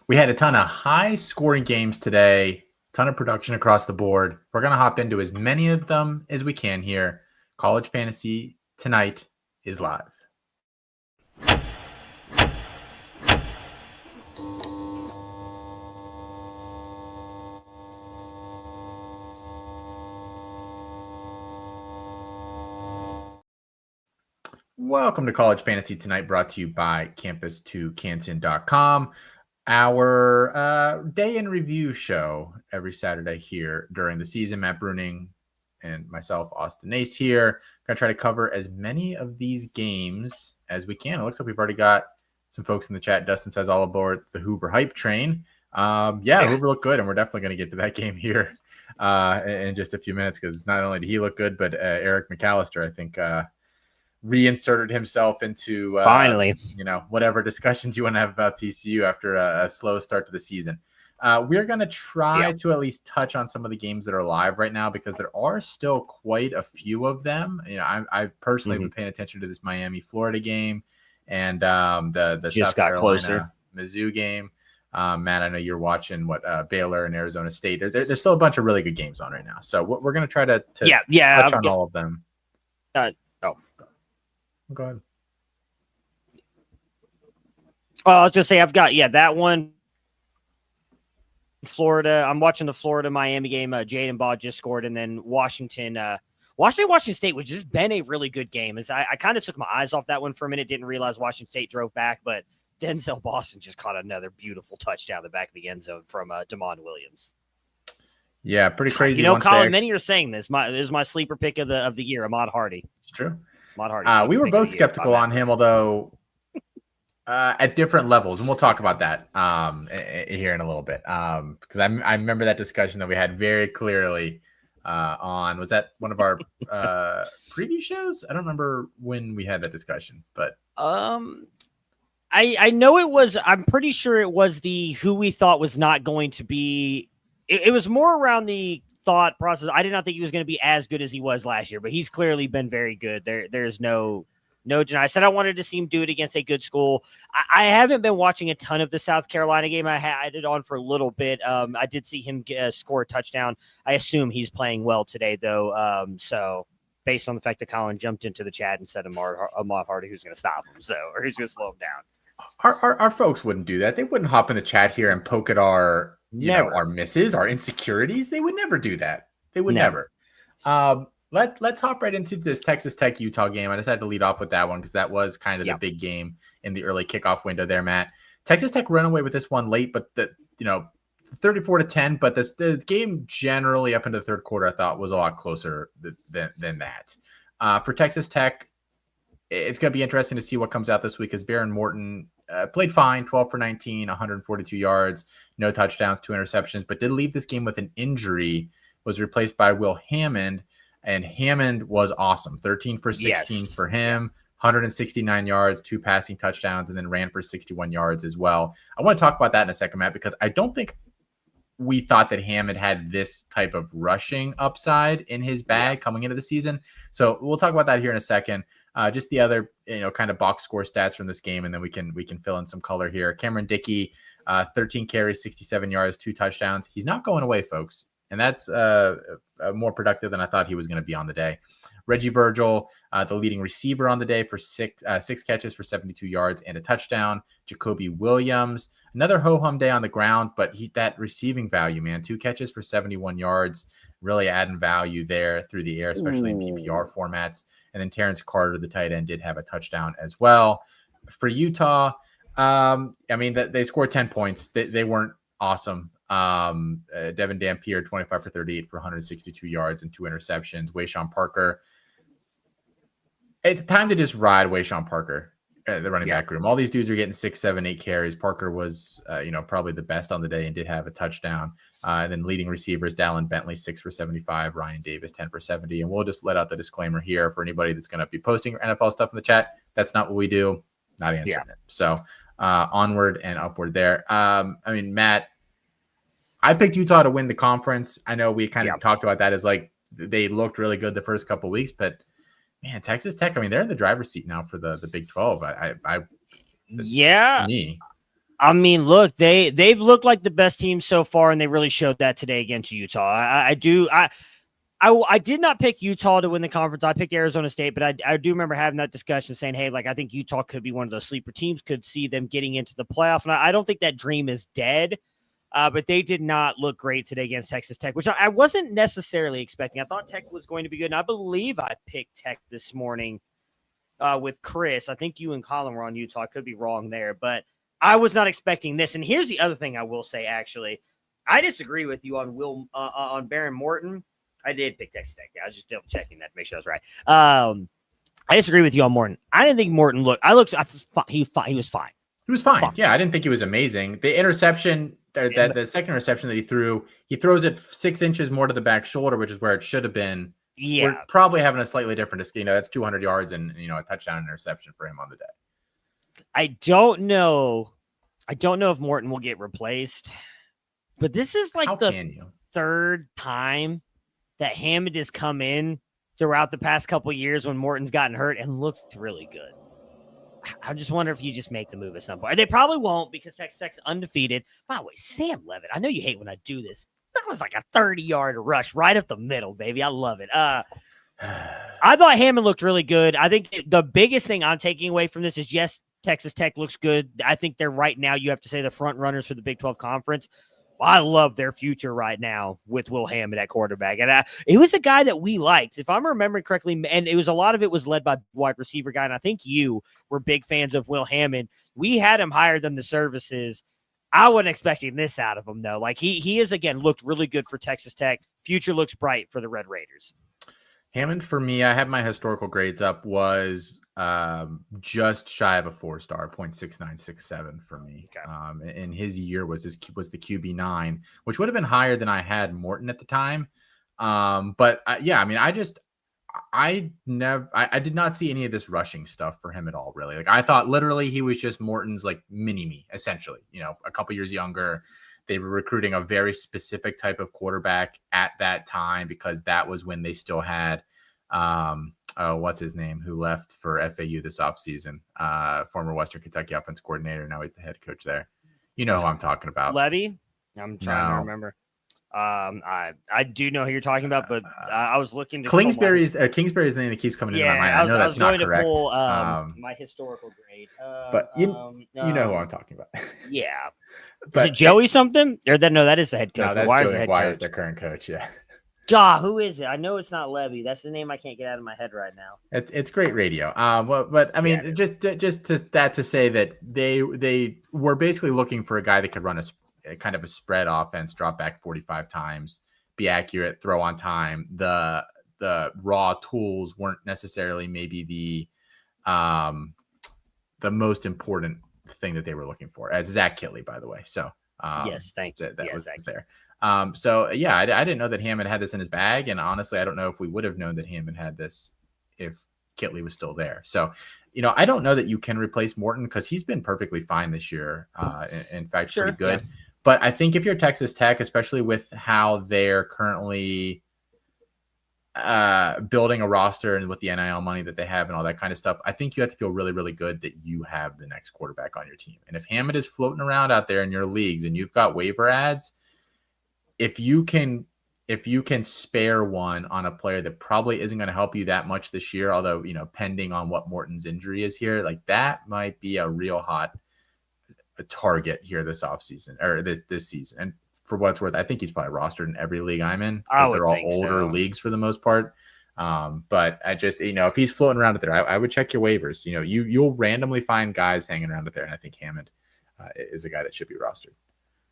We had a ton of high-scoring games today, ton of production across the board. We're going to hop into as many of them as we can here. College Fantasy Tonight is live. Welcome to College Fantasy Tonight, brought to you by campus2canton.com. Our day in review show every Saturday here during the season. Matt Bruning and myself, Austin Nace, here. Going to try to cover as many of these games as we can. It looks like we've already got some folks in the chat. Dustin says all aboard the Hoover hype train. Hoover looked good, and we're definitely going to get to that game here in just a few minutes, because not only did he look good, but Eric McAllister, I think, reinserted himself into finally, whatever discussions you want to have about TCU after a slow start to the season. We're going to try to at least touch on some of the games that are live right now, because there are still quite a few of them. I personally been paying attention to this Miami-Florida game and the just South Carolina closer. Mizzou game. Matt, I know you're watching Baylor and Arizona State. There's still a bunch of really good games on right now, so we're going to try to touch on all of them. Go ahead. I was just say I've got that one. Florida. I'm watching the Florida-Miami game. Jaden Baugh just scored, and then Washington State, which has been a really good game. I kind of took my eyes off that one for a minute. Didn't realize Washington State drove back, but Denzel Boston just caught another beautiful touchdown in the back of the end zone from Damon Williams. Yeah, pretty crazy. Colin, many are saying this. This is my sleeper pick of the year, Ahmad Hardy. It's true. We were both skeptical on him, although at different levels, and we'll talk about that here in a little bit, because I remember that discussion that we had very clearly was that one of our preview shows? I don't remember when we had that discussion, but I know it was. I'm pretty sure it was who we thought was not going to be. It was more around the thought process. I did not think he was going to be as good as he was last year, but he's clearly been very good. There's no deny. I said I wanted to see him do it against a good school. I haven't been watching a ton of the South Carolina game. I had it on for a little bit. I did see him score a touchdown. I assume he's playing well today, though. So based on the fact that Colin jumped into the chat and said Ahmad Hardy, who's going to stop him, or who's going to slow him down. Our folks wouldn't do that. They wouldn't hop in the chat here and poke at our our misses, our insecurities. They would never do that. They would never. Let's hop right into this Texas Tech Utah game. I just had to lead off with that one because that was kind of the big game in the early kickoff window there, Matt. Texas Tech ran away with this one late, but 34-10. But the game generally up into the third quarter, I thought, was a lot closer than that. For Texas Tech, it's going to be interesting to see what comes out this week, as Baron Morton played fine, 12 for 19, 142 yards, no touchdowns, 2 interceptions, but did leave this game with an injury, was replaced by Will Hammond, and Hammond was awesome. 13 for 16 for him, 169 yards, 2 passing touchdowns, and then ran for 61 yards as well. I want to talk about that in a second, Matt, because I don't think we thought that Hammond had this type of rushing upside in his bag coming into the season. So we'll talk about that here in a second. Just the other, kind of box score stats from this game, and then we can fill in some color here. Cameron Dickey, 13 carries, 67 yards, 2 touchdowns. He's not going away, folks, and that's more productive than I thought he was going to be on the day. Reggie Virgil, the leading receiver on the day, for six catches for 72 yards and a touchdown. Jacoby Williams, another ho-hum day on the ground, but that receiving value, man, 2 catches for 71 yards, really adding value there through the air, especially in PPR formats. And then Terrence Carter, the tight end, did have a touchdown as well. For Utah, they scored 10 points. They weren't awesome. Devin Dampier, 25 for 38 for 162 yards and 2 interceptions. Wayshawn Parker. It's time to just ride Wayshawn Parker, the running back room. All these dudes are getting 6, 7, 8 carries. Parker was, probably the best on the day and did have a touchdown. And then leading receivers, Dallin Bentley, 6 for 75. Ryan Davis, 10 for 70. And we'll just let out the disclaimer here for anybody that's going to be posting NFL stuff in the chat. That's not what we do. Not answering it. So onward and upward there. Matt, I picked Utah to win the conference. I know we kind of talked about that as like they looked really good the first couple of weeks, but man, Texas Tech, they're in the driver's seat now for the Big 12. Me. I mean, look, they've looked like the best team so far, and they really showed that today against Utah. I did not pick Utah to win the conference. I picked Arizona State, but I do remember having that discussion saying, hey, like, I think Utah could be one of those sleeper teams, could see them getting into the playoff. And I don't think that dream is dead, but they did not look great today against Texas Tech, which I wasn't necessarily expecting. I thought Tech was going to be good, and I believe I picked Tech this morning with Chris. I think you and Colin were on Utah. I could be wrong there, but I was not expecting this. And here's the other thing I will say, actually. I disagree with you on Baron Morton. I did pick Texas Tech. I was just double checking that to make sure I was right. I disagree with you on Morton. I didn't think Morton looked. He was fine. He was fine. Yeah, I didn't think he was amazing. The interception, the second interception that he threw, he throws it 6 inches more to the back shoulder, which is where it should have been. Yeah, we're probably having a slightly different. That's 200 yards and a touchdown interception for him on the day. I don't know if Morton will get replaced, but this is like third time that Hammond has come in throughout the past couple of years when Morton's gotten hurt and looked really good. I just wonder if you just make the move at some point. They probably won't because Texas Tech's undefeated. By the way, Sam Levitt, I know you hate when I do this. That was like a 30-yard rush right up the middle, baby. I love it. I thought Hammond looked really good. I think the biggest thing I'm taking away from this is, yes, Texas Tech looks good. I think they're right now, you have to say, the front runners for the Big 12 Conference. I love their future right now with Will Hammond at quarterback. And it was a guy that we liked, if I'm remembering correctly, and a lot of it was led by wide receiver guy, and I think you were big fans of Will Hammond. We had him higher than the services. I wasn't expecting this out of him, though. Like, he is, again, looked really good for Texas Tech. Future looks bright for the Red Raiders. Hammond, for me, I have my historical grades up, was just shy of a 4-star, 0.6967 for me. Okay. And his year was the QB9, which would have been higher than I had Morton at the time. But yeah, I mean, I did not see any of this rushing stuff for him at all, really. Like, I thought literally he was just Morton's like mini-me, essentially, a couple years younger. They were recruiting a very specific type of quarterback at that time because that was when they still had, what's his name, who left for FAU this offseason, former Western Kentucky offensive coordinator. Now he's the head coach there. You know who I'm talking about. Levy? I'm trying to remember. I do know who you're talking about, but I was looking to Kingsbury's the name that keeps coming into my mind. I know that's not correct. Pull, my historical grade, but you know who I'm talking about. Yeah, but, is it Joey something? Or that is the head coach. No, that's Joey Wires, the current coach. Yeah. God, who is it? I know it's not Levy. That's the name I can't get out of my head right now. It's great radio. But I mean, just to say that they were basically looking for a guy that could run a kind of a spread offense, drop back 45 times, be accurate, throw on time. The raw tools weren't necessarily maybe the most important thing that they were looking for. Zach Kittley, by the way. So yes, thank you. That was there. So yeah, I didn't know that Hammond had this in his bag, and honestly, I don't know if we would have known that Hammond had this if Kittley was still there. So, I don't know that you can replace Morton because he's been perfectly fine this year. In fact, pretty good. Yeah. But I think if you're Texas Tech, especially with how they're currently building a roster and with the NIL money that they have and all that kind of stuff, I think you have to feel really, really good that you have the next quarterback on your team. And if Hammond is floating around out there in your leagues and you've got waiver ads, if you can spare one on a player that probably isn't going to help you that much this year, although, pending on what Morton's injury is here, like that might be a real hot target here this offseason or this season. And for what it's worth, I think he's probably rostered in every league I'm in because they're all older leagues for the most part. But I just, if he's floating around out there, I would check your waivers. You'll randomly find guys hanging around out there. And I think Hammond is a guy that should be rostered.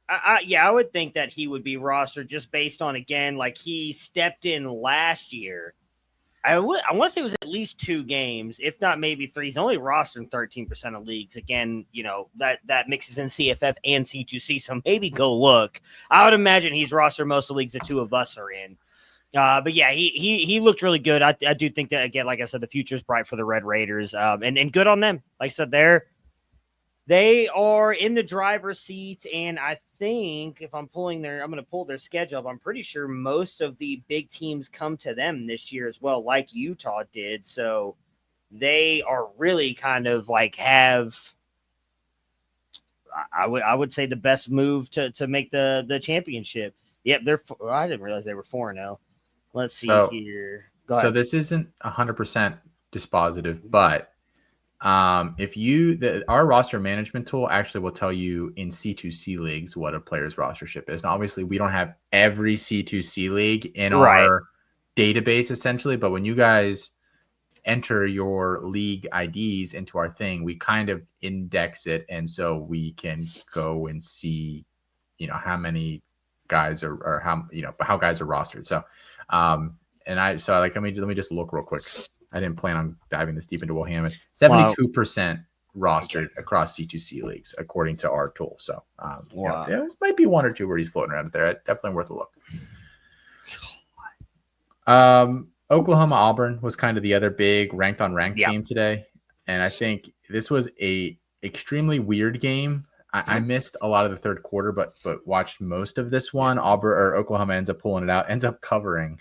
I would think that he would be rostered just based on, again, like he stepped in last year. I want to say it was at least 2 games, if not maybe 3. He's only rostered in 13% of leagues. Again, that mixes in CFF and C2C, so maybe go look. I would imagine he's rostered most of the leagues the 2 of us are in. But yeah, he looked really good. I do think that, again, like I said, the future's bright for the Red Raiders, and good on them. Like I said, they are in the driver's seat, and I think if I'm going to pull their schedule up. I'm pretty sure most of the big teams come to them this year as well, like Utah did. So they are really kind of like I would say the best move to make the championship. Yep, I didn't realize they were 4-0. Let's see here. Go ahead. So this isn't 100% dispositive, but if our roster management tool actually will tell you in C2C leagues what a player's rostership is. Now, obviously, we don't have every C2C league in our database essentially, but when you guys enter your league IDs into our thing, we kind of index it, and so we can go and see, how many guys are how guys are rostered. So, let me just look real quick. I didn't plan on diving this deep into Wilhelm. 72% rostered across C2C leagues, according to our tool. So, there might be one or two where he's floating around there. Definitely worth a look. Oklahoma Auburn was kind of the other big ranked on ranked game today, and I think this was a extremely weird game. I missed a lot of the third quarter, but watched most of this one. Oklahoma ends up pulling it out, ends up covering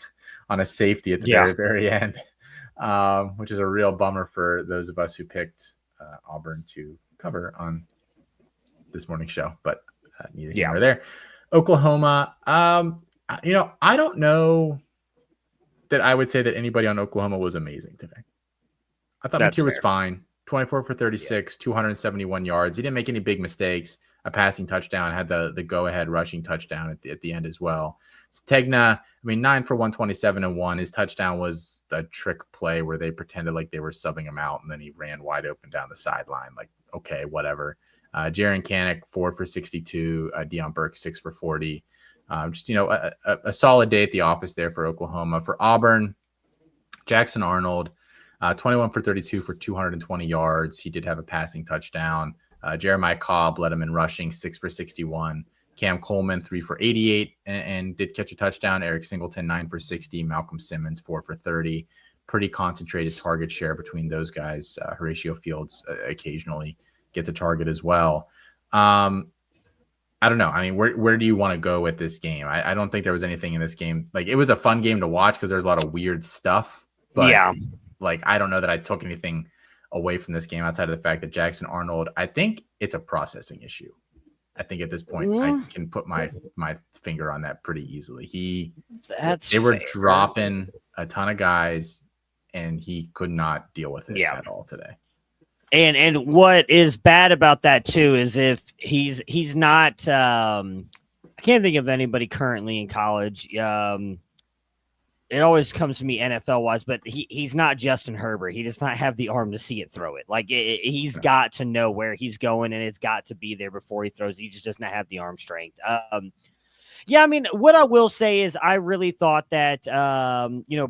on a safety at the very, very end, which is a real bummer for those of us who picked Auburn to cover on this morning's show. But neither here nor there. Oklahoma, I don't know that I would say that anybody on Oklahoma was amazing today. I thought Mateer was fine. 24 for 36, 271 yards. He didn't make any big mistakes. A passing touchdown, had the go-ahead rushing touchdown at the end as well. Tegna, 9 for 127 and 1. His touchdown was the trick play where they pretended like they were subbing him out, and then he ran wide open down the sideline. Like, okay, whatever. Jaron Kanik, 4 for 62. Deion Burke, 6 for 40. A solid day at the office there for Oklahoma. For Auburn, Jackson Arnold, 21 for 32 for 220 yards. He did have a passing touchdown. Jeremiah Cobb led him in rushing, 6 for 61. Cam Coleman, 3 for 88 and did catch a touchdown. Eric Singleton, 9 for 60. Malcolm Simmons, 4 for 30. Pretty concentrated target share between those guys. Horatio Fields occasionally gets a target as well. I don't know. Where do you want to go with this game? I don't think there was anything in this game. Like, it was a fun game to watch because there's a lot of weird stuff. But I don't know that I took anything away from this game outside of the fact that Jackson Arnold, I think it's a processing issue. I think at this point I can put my finger on that pretty easily. They were dropping a ton of guys, and he could not deal with it at all today. And what is bad about that too is if he's not I can't think of anybody currently in college. It always comes to me NFL wise, but he's not Justin Herbert. He does not have the arm to see it throw it. Like he's got to know where he's going, and it's got to be there before he throws. He just doesn't have the arm strength. What I will say is I really thought that,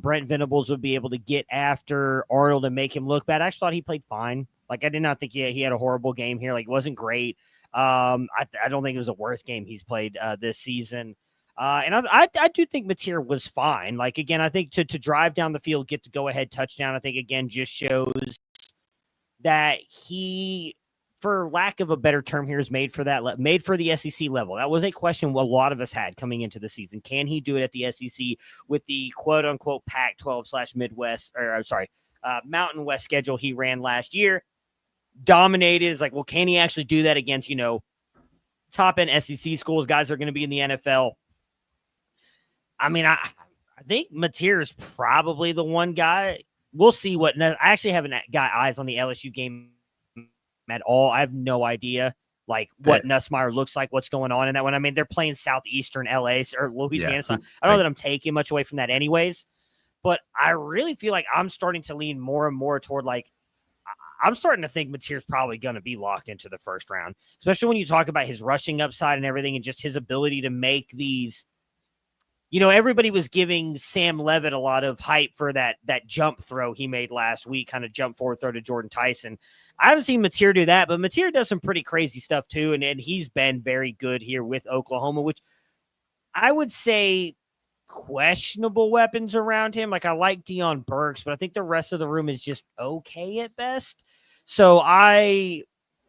Brent Venables would be able to get after Arnold and make him look bad. I actually thought he played fine. Like, I did not think he had a horrible game here. Like, it wasn't great. I don't think it was the worst game he's played this season. And I do think Mateer was fine. Like, again, I think to drive down the field, get the go-ahead touchdown, I think, again, just shows that he, for lack of a better term here, is made for the SEC level. That was a question a lot of us had coming into the season. Can he do it at the SEC with the quote-unquote Pac-12/Midwest, Mountain West schedule he ran last year? Dominated. It's like, well, can he actually do that against, top-end SEC schools, guys that are going to be in the NFL? I think Mateer is probably the one guy. We'll see I actually haven't got eyes on the LSU game at all. I have no idea what Nussmeier looks like, what's going on in that one. They're playing Southeastern LA or Louisiana. So I don't know that I'm taking much away from that anyways, but I really feel like I'm starting to lean more and more toward I'm starting to think Mateer's probably going to be locked into the first round, especially when you talk about his rushing upside and everything and just his ability to make these. Everybody was giving Sam Levitt a lot of hype for that jump throw he made last week, kind of jump forward throw to Jordan Tyson. I haven't seen Mateer do that, but Mateer does some pretty crazy stuff too, and he's been very good here with Oklahoma, which I would say questionable weapons around him. Like, I like Deion Burks, but I think the rest of the room is just okay at best. So like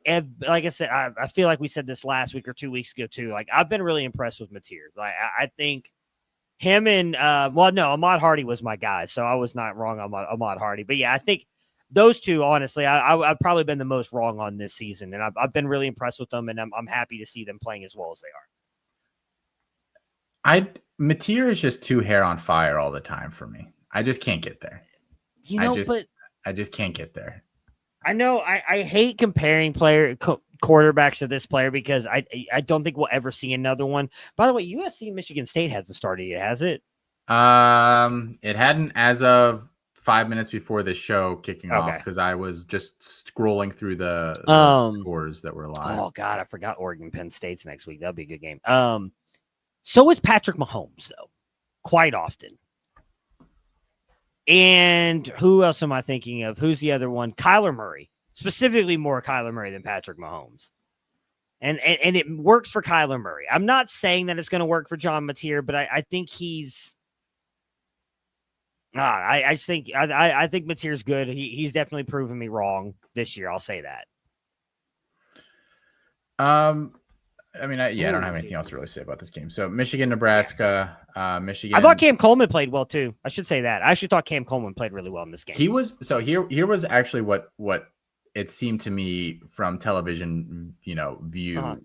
I said, I feel like we said this last week or 2 weeks ago too. Like, I've been really impressed with Mateer. Like, I think him and Ahmad Hardy was my guy, so I was not wrong on Ahmad Hardy. But yeah, I think those two, honestly, I've probably been the most wrong on this season, and I've been really impressed with them, and I'm happy to see them playing as well as they are. Mateer is just too hair on fire all the time for me. I just can't get there. But I just can't get there. I know I hate comparing quarterbacks to this player because I don't think we'll ever see another one. By the way, USC Michigan State hasn't started yet, has it? It hadn't as of 5 minutes before the show kicking off because I was just scrolling through the scores that were live. Oh God, I forgot Oregon Penn State's next week. That'll be a good game. So is Patrick Mahomes though, quite often. And who else am I thinking of? Who's the other one? Kyler Murray, specifically more Kyler Murray than Patrick Mahomes. And it works for Kyler Murray. I'm not saying that it's going to work for John Mateer, but I think he's. I think Mateer's good. He's definitely proven me wrong this year. I'll say that. I mean, I don't have anything else to really say about this game. So Michigan, Nebraska, Michigan. I thought Cam Coleman played well too. I should say that. I actually thought Cam Coleman played really well in this game. He was here was actually what it seemed to me from television, view.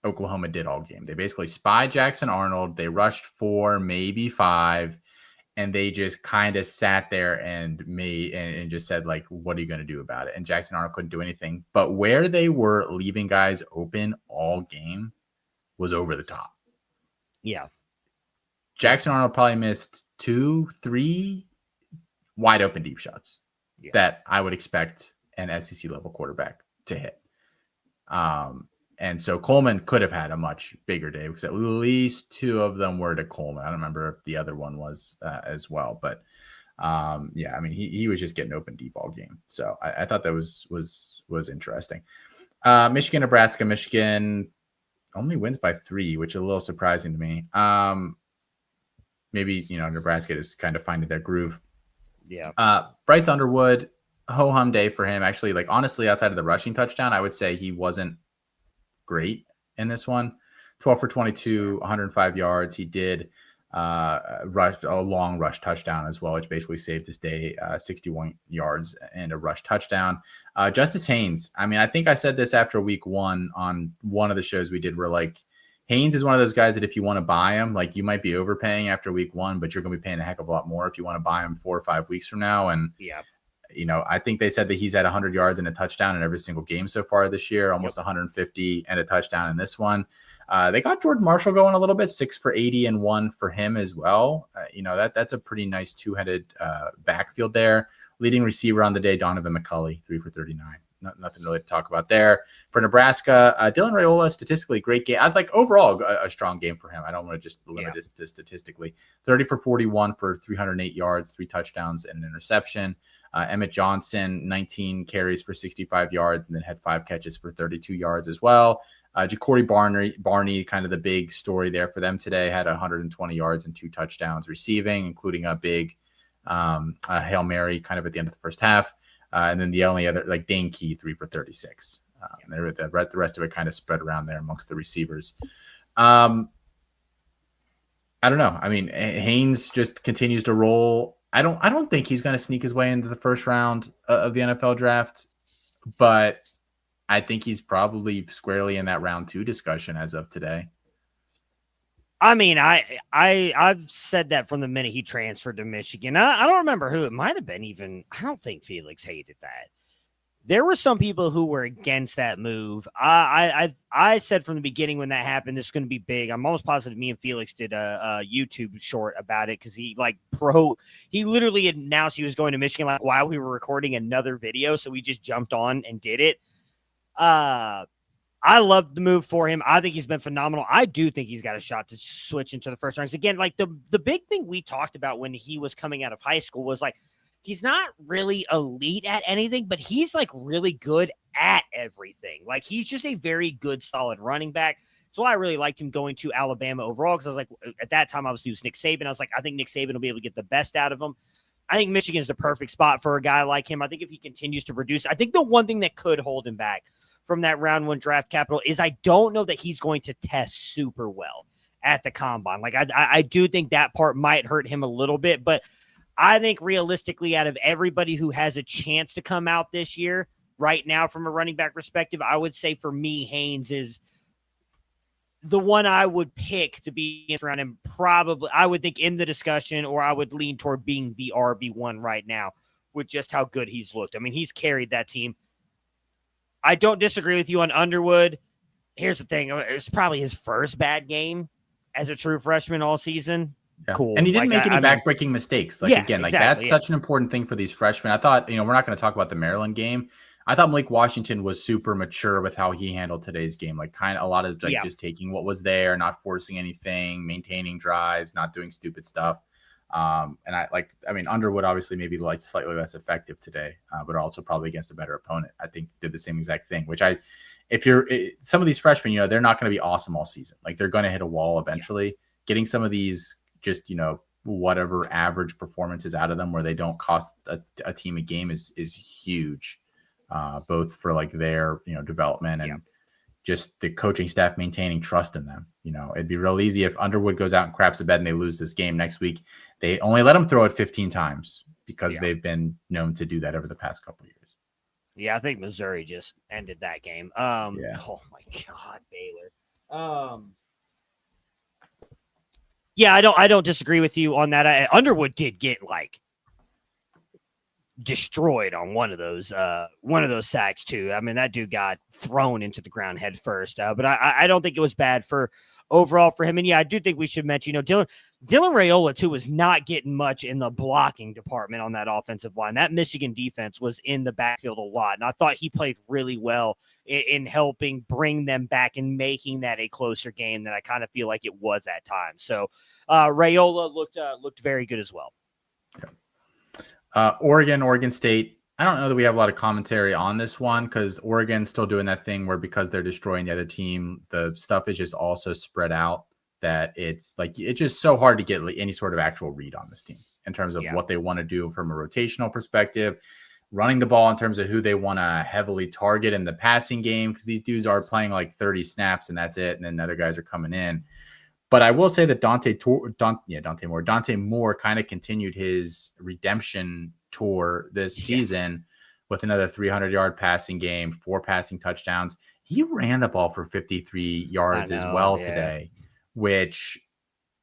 Oklahoma did all game. They basically spied Jackson Arnold. They rushed 4, maybe 5, and they just kind of sat there and just said, like, what are you going to do about it? And Jackson Arnold couldn't do anything. But where they were leaving guys open all game was over the top. Yeah. Jackson Arnold probably missed 2, 3 wide open deep shots that I would expect an SEC level quarterback to hit. And so Coleman could have had a much bigger day because at least 2 of them were to Coleman. I don't remember if the other one was as well, but I mean, he was just getting open deep all game. So I thought that was interesting. Michigan, Nebraska. Michigan only wins by 3, which is a little surprising to me. Maybe, Nebraska is kind of finding their groove. Yeah. Bryce Underwood, ho-hum day for him. Actually, like, honestly, outside of the rushing touchdown, I would say he wasn't great in this one. 12 for 22, 105 yards. He did rush a long rush touchdown as well, which basically saved his day, 61 yards and a rush touchdown. Justice Haynes. I mean, I think I said this after week 1 on one of the shows we did, where like Haynes is one of those guys that if you want to buy him, like you might be overpaying after week 1, but you're going to be paying a heck of a lot more if you want to buy him 4 or 5 weeks from now. And I think they said that he's at 100 yards and a touchdown in every single game so far this year, almost 150 and a touchdown in this one. They got Jordan Marshall going a little bit, 6 for 80 and 1 for him as well. That's a pretty nice two-headed backfield there. Leading receiver on the day, Donovan McCulley, 3 for 39. Nothing really to talk about there. For Nebraska, Dylan Raiola, statistically great game. I like overall a strong game for him. I don't want to just limit this to statistically. 30 for 41 for 308 yards, 3 touchdowns and an interception. Emmett Johnson, 19 carries for 65 yards and then had 5 catches for 32 yards as well. Ja'Cory Barney, kind of the big story there for them today, had 120 yards and 2 touchdowns receiving, including a big Hail Mary kind of at the end of the first half. And then the only other, like Dane Key, 3 for 36. The rest of it kind of spread around there amongst the receivers. I don't know. I mean, Haynes just continues to roll. I don't think he's going to sneak his way into the first round of the NFL draft, but I think he's probably squarely in that round 2 discussion as of today. I mean, I've said that from the minute he transferred to Michigan. I don't remember who it might have been even. I don't think Felix hated that. There were some people who were against that move. I said from the beginning when that happened, this is going to be big. I'm almost positive me and Felix did a YouTube short about it because he literally announced he was going to Michigan like while we were recording another video. So we just jumped on and did it. I love the move for him. I think he's been phenomenal. I do think he's got a shot to switch into the first rounds. Again, like the big thing we talked about when he was coming out of high school was like, he's not really elite at anything, but he's like really good at everything. Like he's just a very good, solid running back. So I really liked him going to Alabama overall because I was like, at that time, obviously, it was Nick Saban. I was like, I think Nick Saban will be able to get the best out of him. I think Michigan is the perfect spot for a guy like him. I think if he continues to produce, I think the one thing that could hold him back from that round 1 draft capital is I don't know that he's going to test super well at the combine. Like I do think that part might hurt him a little bit, but I think realistically, out of everybody who has a chance to come out this year, right now, from a running back perspective, I would say for me, Haynes is the one I would pick to be around him. Probably, I would think in the discussion, or I would lean toward being the RB1 right now with just how good he's looked. I mean, he's carried that team. I don't disagree with you on Underwood. Here's the thing. It's probably his first bad game as a true freshman all season. Yeah. Cool. And he didn't make any backbreaking mistakes. Like, again, like that's such an important thing for these freshmen. I thought, we're not going to talk about the Maryland game. I thought Malik Washington was super mature with how he handled today's game. Like, kind of a lot of just taking what was there, not forcing anything, maintaining drives, not doing stupid stuff. Underwood obviously maybe like slightly less effective today, but also probably against a better opponent. I think did the same exact thing, if you're some of these freshmen, they're not going to be awesome all season. Like, they're going to hit a wall eventually. Getting some of these just, whatever average performances out of them where they don't cost a team a game is huge, both for like their, development and just the coaching staff maintaining trust in them. It'd be real easy if Underwood goes out and craps a bed and they lose this game next week. They only let them throw it 15 times because they've been known to do that over the past couple of years. Yeah, I think Missouri just ended that game. Oh my God, Baylor. Yeah, I don't disagree with you on that. Underwood did get destroyed on one of those sacks too. I mean, that dude got thrown into the ground head first. But I don't think it was bad for overall for him. And yeah, I do think we should mention, Dylan Raiola too was not getting much in the blocking department on that offensive line. That Michigan defense was in the backfield a lot, and I thought he played really well in helping bring them back and making that a closer game than I kind of feel like it was at times. So Raiola looked very good as well. Oregon State. I don't know that we have a lot of commentary on this one because Oregon's still doing that thing where because they're destroying the other team, the stuff is just also spread out that it's just so hard to get any sort of actual read on this team in terms of what they want to do from a rotational perspective, running the ball in terms of who they want to heavily target in the passing game because these dudes are playing like 30 snaps and that's it, and then other guys are coming in. But I will say that Dante Moore kind of continued his redemption tour this season with another 300-yard passing game, 4 passing touchdowns. He ran the ball for 53 yards as well today, which,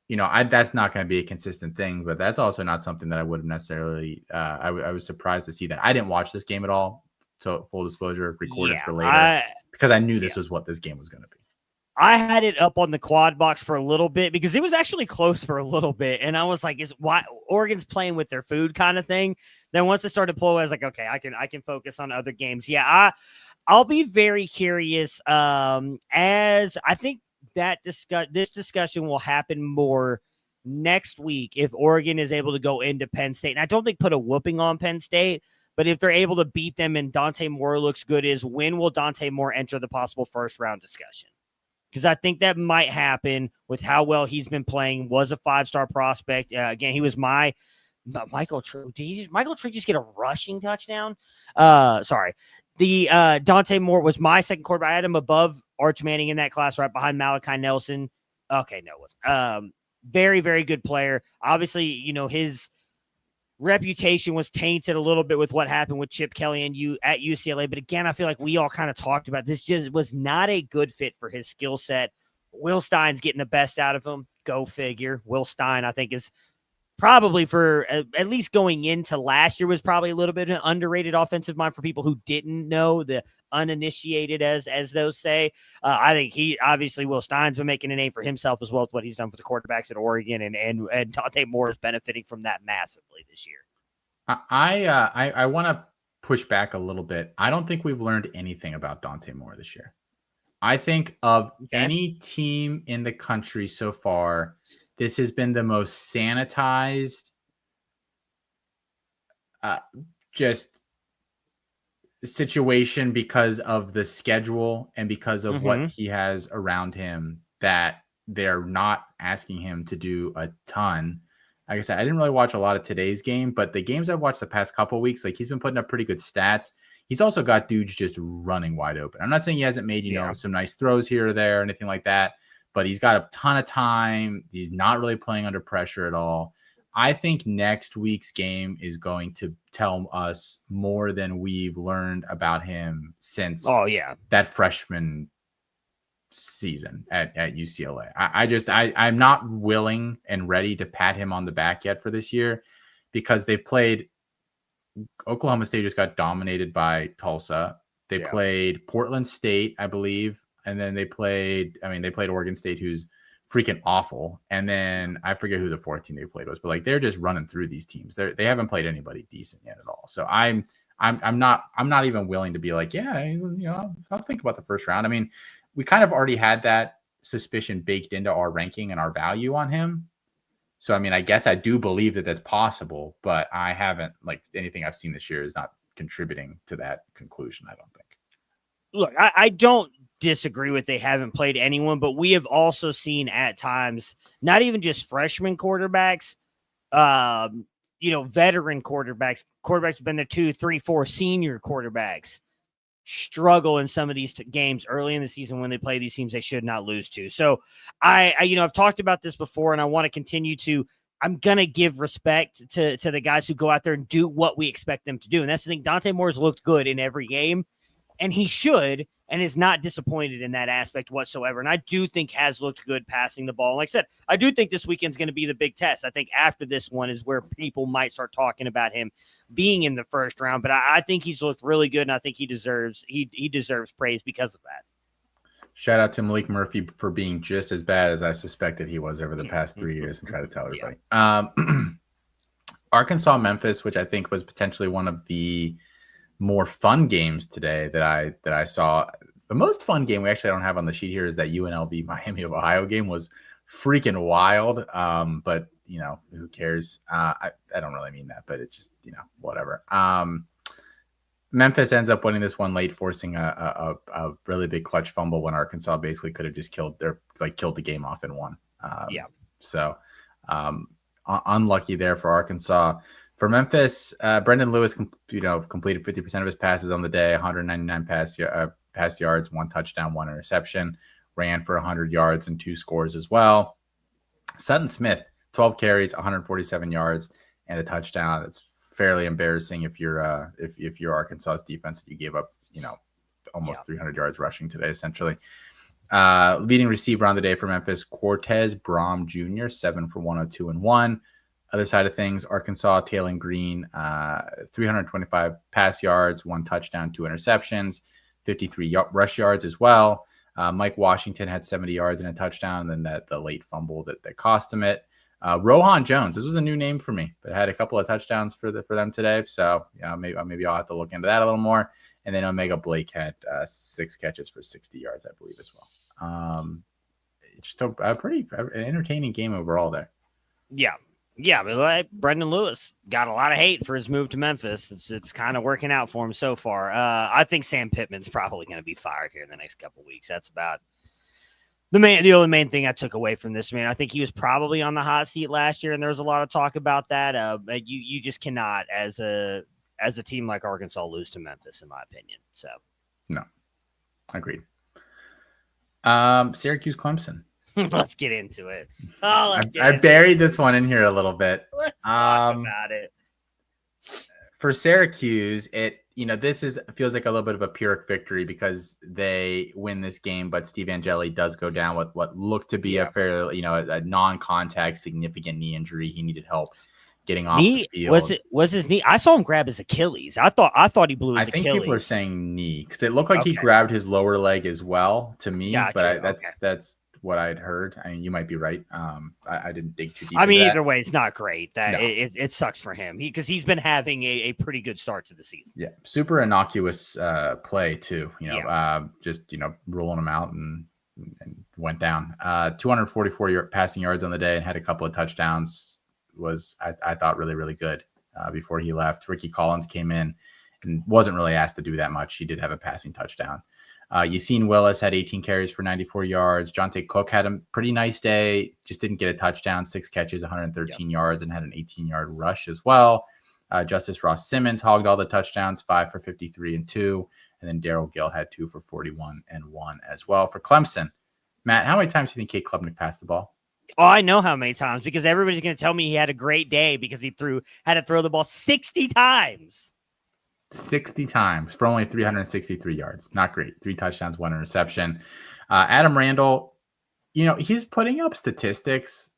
that's not going to be a consistent thing, but that's also not something that I would have necessarily I was surprised to see that. I didn't watch this game at all. So full disclosure, recorded for later because I knew this was what this game was going to be. I had it up on the quad box for a little bit because it was actually close for a little bit. And I was like, why Oregon's playing with their food kind of thing. Then once it started pulling, I was like, okay, I can focus on other games. Yeah, I'll be very curious as I think that this discussion will happen more next week if Oregon is able to go into Penn State. And I don't think put a whooping on Penn State, but if they're able to beat them and Dante Moore looks good, is when will Dante Moore enter the possible first round discussion? Because I think that might happen with how well he's been playing. Was a 5-star prospect. Again, he was my Michael Tree. Did Michael Tree just get a rushing touchdown? Sorry. The Dante Moore was my second quarterback. I had him above Arch Manning in that class, right behind Malachi Nelson. Okay, no, it wasn't. Very, very good player. Obviously, his reputation was tainted a little bit with what happened with Chip Kelly and at UCLA. But again, I feel like we all kind of talked about this just was not a good fit for his skill set. Will Stein's getting the best out of him. Go figure. Will Stein, I think, is probably for at least going into last year was probably a little bit of an underrated offensive mind for people who didn't know, the uninitiated, as those say. I think Will Stein's been making a name for himself as well as what he's done for the quarterbacks at Oregon, and Dante Moore is benefiting from that massively this year. I want to push back a little bit. I don't think we've learned anything about Dante Moore this year. I think of any team in the country so far, this has been the most sanitized, just situation because of the schedule and because of what he has around him, that they're not asking him to do a ton. Like I said, I didn't really watch a lot of today's game, but the games I've watched the past couple of weeks, he's been putting up pretty good stats. He's also got dudes just running wide open. I'm not saying he hasn't made, some nice throws here or there or anything like that, but he's got a ton of time. He's not really playing under pressure at all. I think next week's game is going to tell us more than we've learned about him since that freshman season at UCLA. I'm not willing and ready to pat him on the back yet for this year because they've played Oklahoma State just got dominated by Tulsa. They played Portland State, I believe, and then they played Oregon State, who's freaking awful. And then I forget who the fourth team they played was, but like they're just running through these teams. They haven't played anybody decent yet at all. So I'm not even willing to be like, I'll think about the first round. I mean, we kind of already had that suspicion baked into our ranking and our value on him. So, I mean, I guess I do believe that that's possible, but I haven't, like, anything I've seen this year is not contributing to that conclusion, I don't think. Look, I don't disagree with they haven't played anyone, but we have also seen at times, not even just freshman quarterbacks, veteran quarterbacks have been there 2, 3, 4 senior quarterbacks struggle in some of these games early in the season when they play these teams they should not lose to. So I've talked about this before and I want to continue to. I'm going to give respect to the guys who go out there and do what we expect them to do. And that's the thing. Dante Moore's looked good in every game, and he should, and is not disappointed in that aspect whatsoever. And I do think has looked good passing the ball. Like I said, I do think this weekend's going to be the big test. I think after this one is where people might start talking about him being in the first round. But I think he's looked really good, and I think he deserves praise because of that. Shout out to Malik Murphy for being just as bad as I suspected he was over the past 3 years, and try to tell everybody. Arkansas Memphis, which I think was potentially one of the more fun games today that I saw. The most fun game we actually don't have on the sheet here is that UNLV Miami of Ohio game. Was freaking wild. But who cares? I don't really mean that, but it's just, whatever. Memphis ends up winning this one late, forcing a really big clutch fumble when Arkansas basically could have just killed the game off and won. So unlucky there for Arkansas. For Memphis, Brendan Lewis, completed 50% of his passes on the day, 199 pass yards, 1 touchdown, 1 interception, ran for 100 yards and 2 scores as well. Sutton Smith, 12 carries, 147 yards, and a touchdown. That's fairly embarrassing if you're Arkansas's defense. You gave up, almost 300 yards rushing today, essentially. Leading receiver on the day for Memphis, Cortez Braum Jr., 7 for 102 and 1. Other side of things, Arkansas, Taylon Green, 325 pass yards, 1 touchdown, 2 interceptions, 53 rush yards as well. Mike Washington had 70 yards and a touchdown, and then the late fumble that cost him it. Rohan Jones, this was a new name for me, but had a couple of touchdowns for them today. So maybe I'll have to look into that a little more. And then Omega Blake had 6 catches for 60 yards, I believe, as well. Just a pretty entertaining game overall there. Yeah, but Brendan Lewis got a lot of hate for his move to Memphis. It's kind of working out for him so far. I think Sam Pittman's probably going to be fired here in the next couple of weeks. That's about the only main thing I took away from this, man. I think he was probably on the hot seat last year, and there was a lot of talk about that. You just cannot, as a team like Arkansas, lose to Memphis, in my opinion. So, no, agreed. Syracuse Clemson. Let's get into it. I buried this one in here a little bit. Let's talk about it. For Syracuse, this feels like a little bit of a Pyrrhic victory because they win this game, but Steve Angeli does go down with what looked to be a fairly, a non-contact significant knee injury. He needed help getting off the field. Was his knee? I saw him grab his Achilles. I thought he blew his Achilles. I think people are saying knee because it looked like he grabbed his lower leg as well to me. Gotcha. But that's what I'd heard. I mean, you might be right. I didn't dig too deep. I mean, either way, it's not great. It sucks for him because he's been having a pretty good start to the season. Yeah, super innocuous play too. Just rolling him out and went down. 244 passing yards on the day and had a couple of touchdowns. Was I thought really, really good before he left. Ricky Collins came in and wasn't really asked to do that much. He did have a passing touchdown. Yassine Willis had 18 carries for 94 yards. Jonte Cook had a pretty nice day, just didn't get a touchdown, 6 catches, 113 yards, and had an 18-yard rush as well. Justice Ross Simmons hogged all the touchdowns, 5 for 53 and 2. And then Darrell Gill had 2 for 41 and 1 as well. For Clemson, Matt, how many times do you think Kate Klubnik passed the ball? Oh, I know how many times, because everybody's going to tell me he had a great day because he had to throw the ball 60 times. 60 times for only 363 yards. Not great. 3 touchdowns, 1 interception. Adam Randall, he's putting up statistics.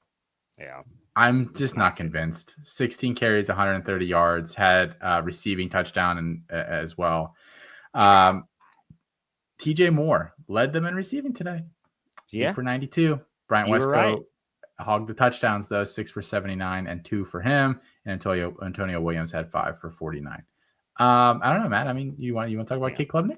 Yeah. I'm just not convinced. 16 carries, 130 yards, had a receiving touchdown as well. TJ Moore led them in receiving today. Yeah. 8 for 92. Bryant You were Westco right. hogged the touchdowns, though, 6 for 79 and 2 for him. And Antonio Williams had 5 for 49. I don't know, Matt. I mean, you want to talk about Cade Klubnik?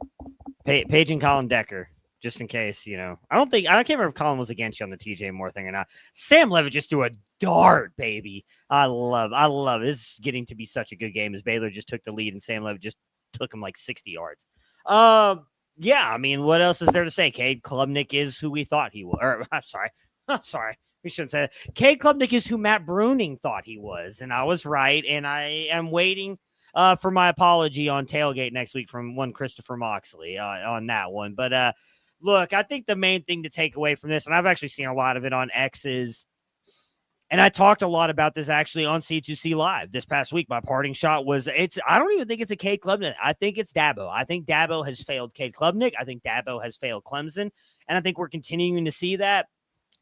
Paige and Colin Decker, just in case, I can't remember if Colin was against you on the TJ Moore thing or not. Sam Levitt just threw a dart, baby. I love it. This is getting to be such a good game as Baylor just took the lead and Sam Levitt just took him like 60 yards. Yeah, I mean, what else is there to say? Cade Klubnik is who we thought he was. Or, I'm sorry. We shouldn't say that. Cade Klubnik is who Matt Bruning thought he was, and I was right, and I am waiting for my apology on Tailgate next week from one Christopher Moxley on that one. But look, I think the main thing to take away from this, and I've actually seen a lot of it on X's, and I talked a lot about this actually on C2C Live this past week. My parting shot was I don't even think it's a Cade Klubnik. I think it's Dabo. I think Dabo has failed Cade Klubnik. I think Dabo has failed Clemson. And I think we're continuing to see that.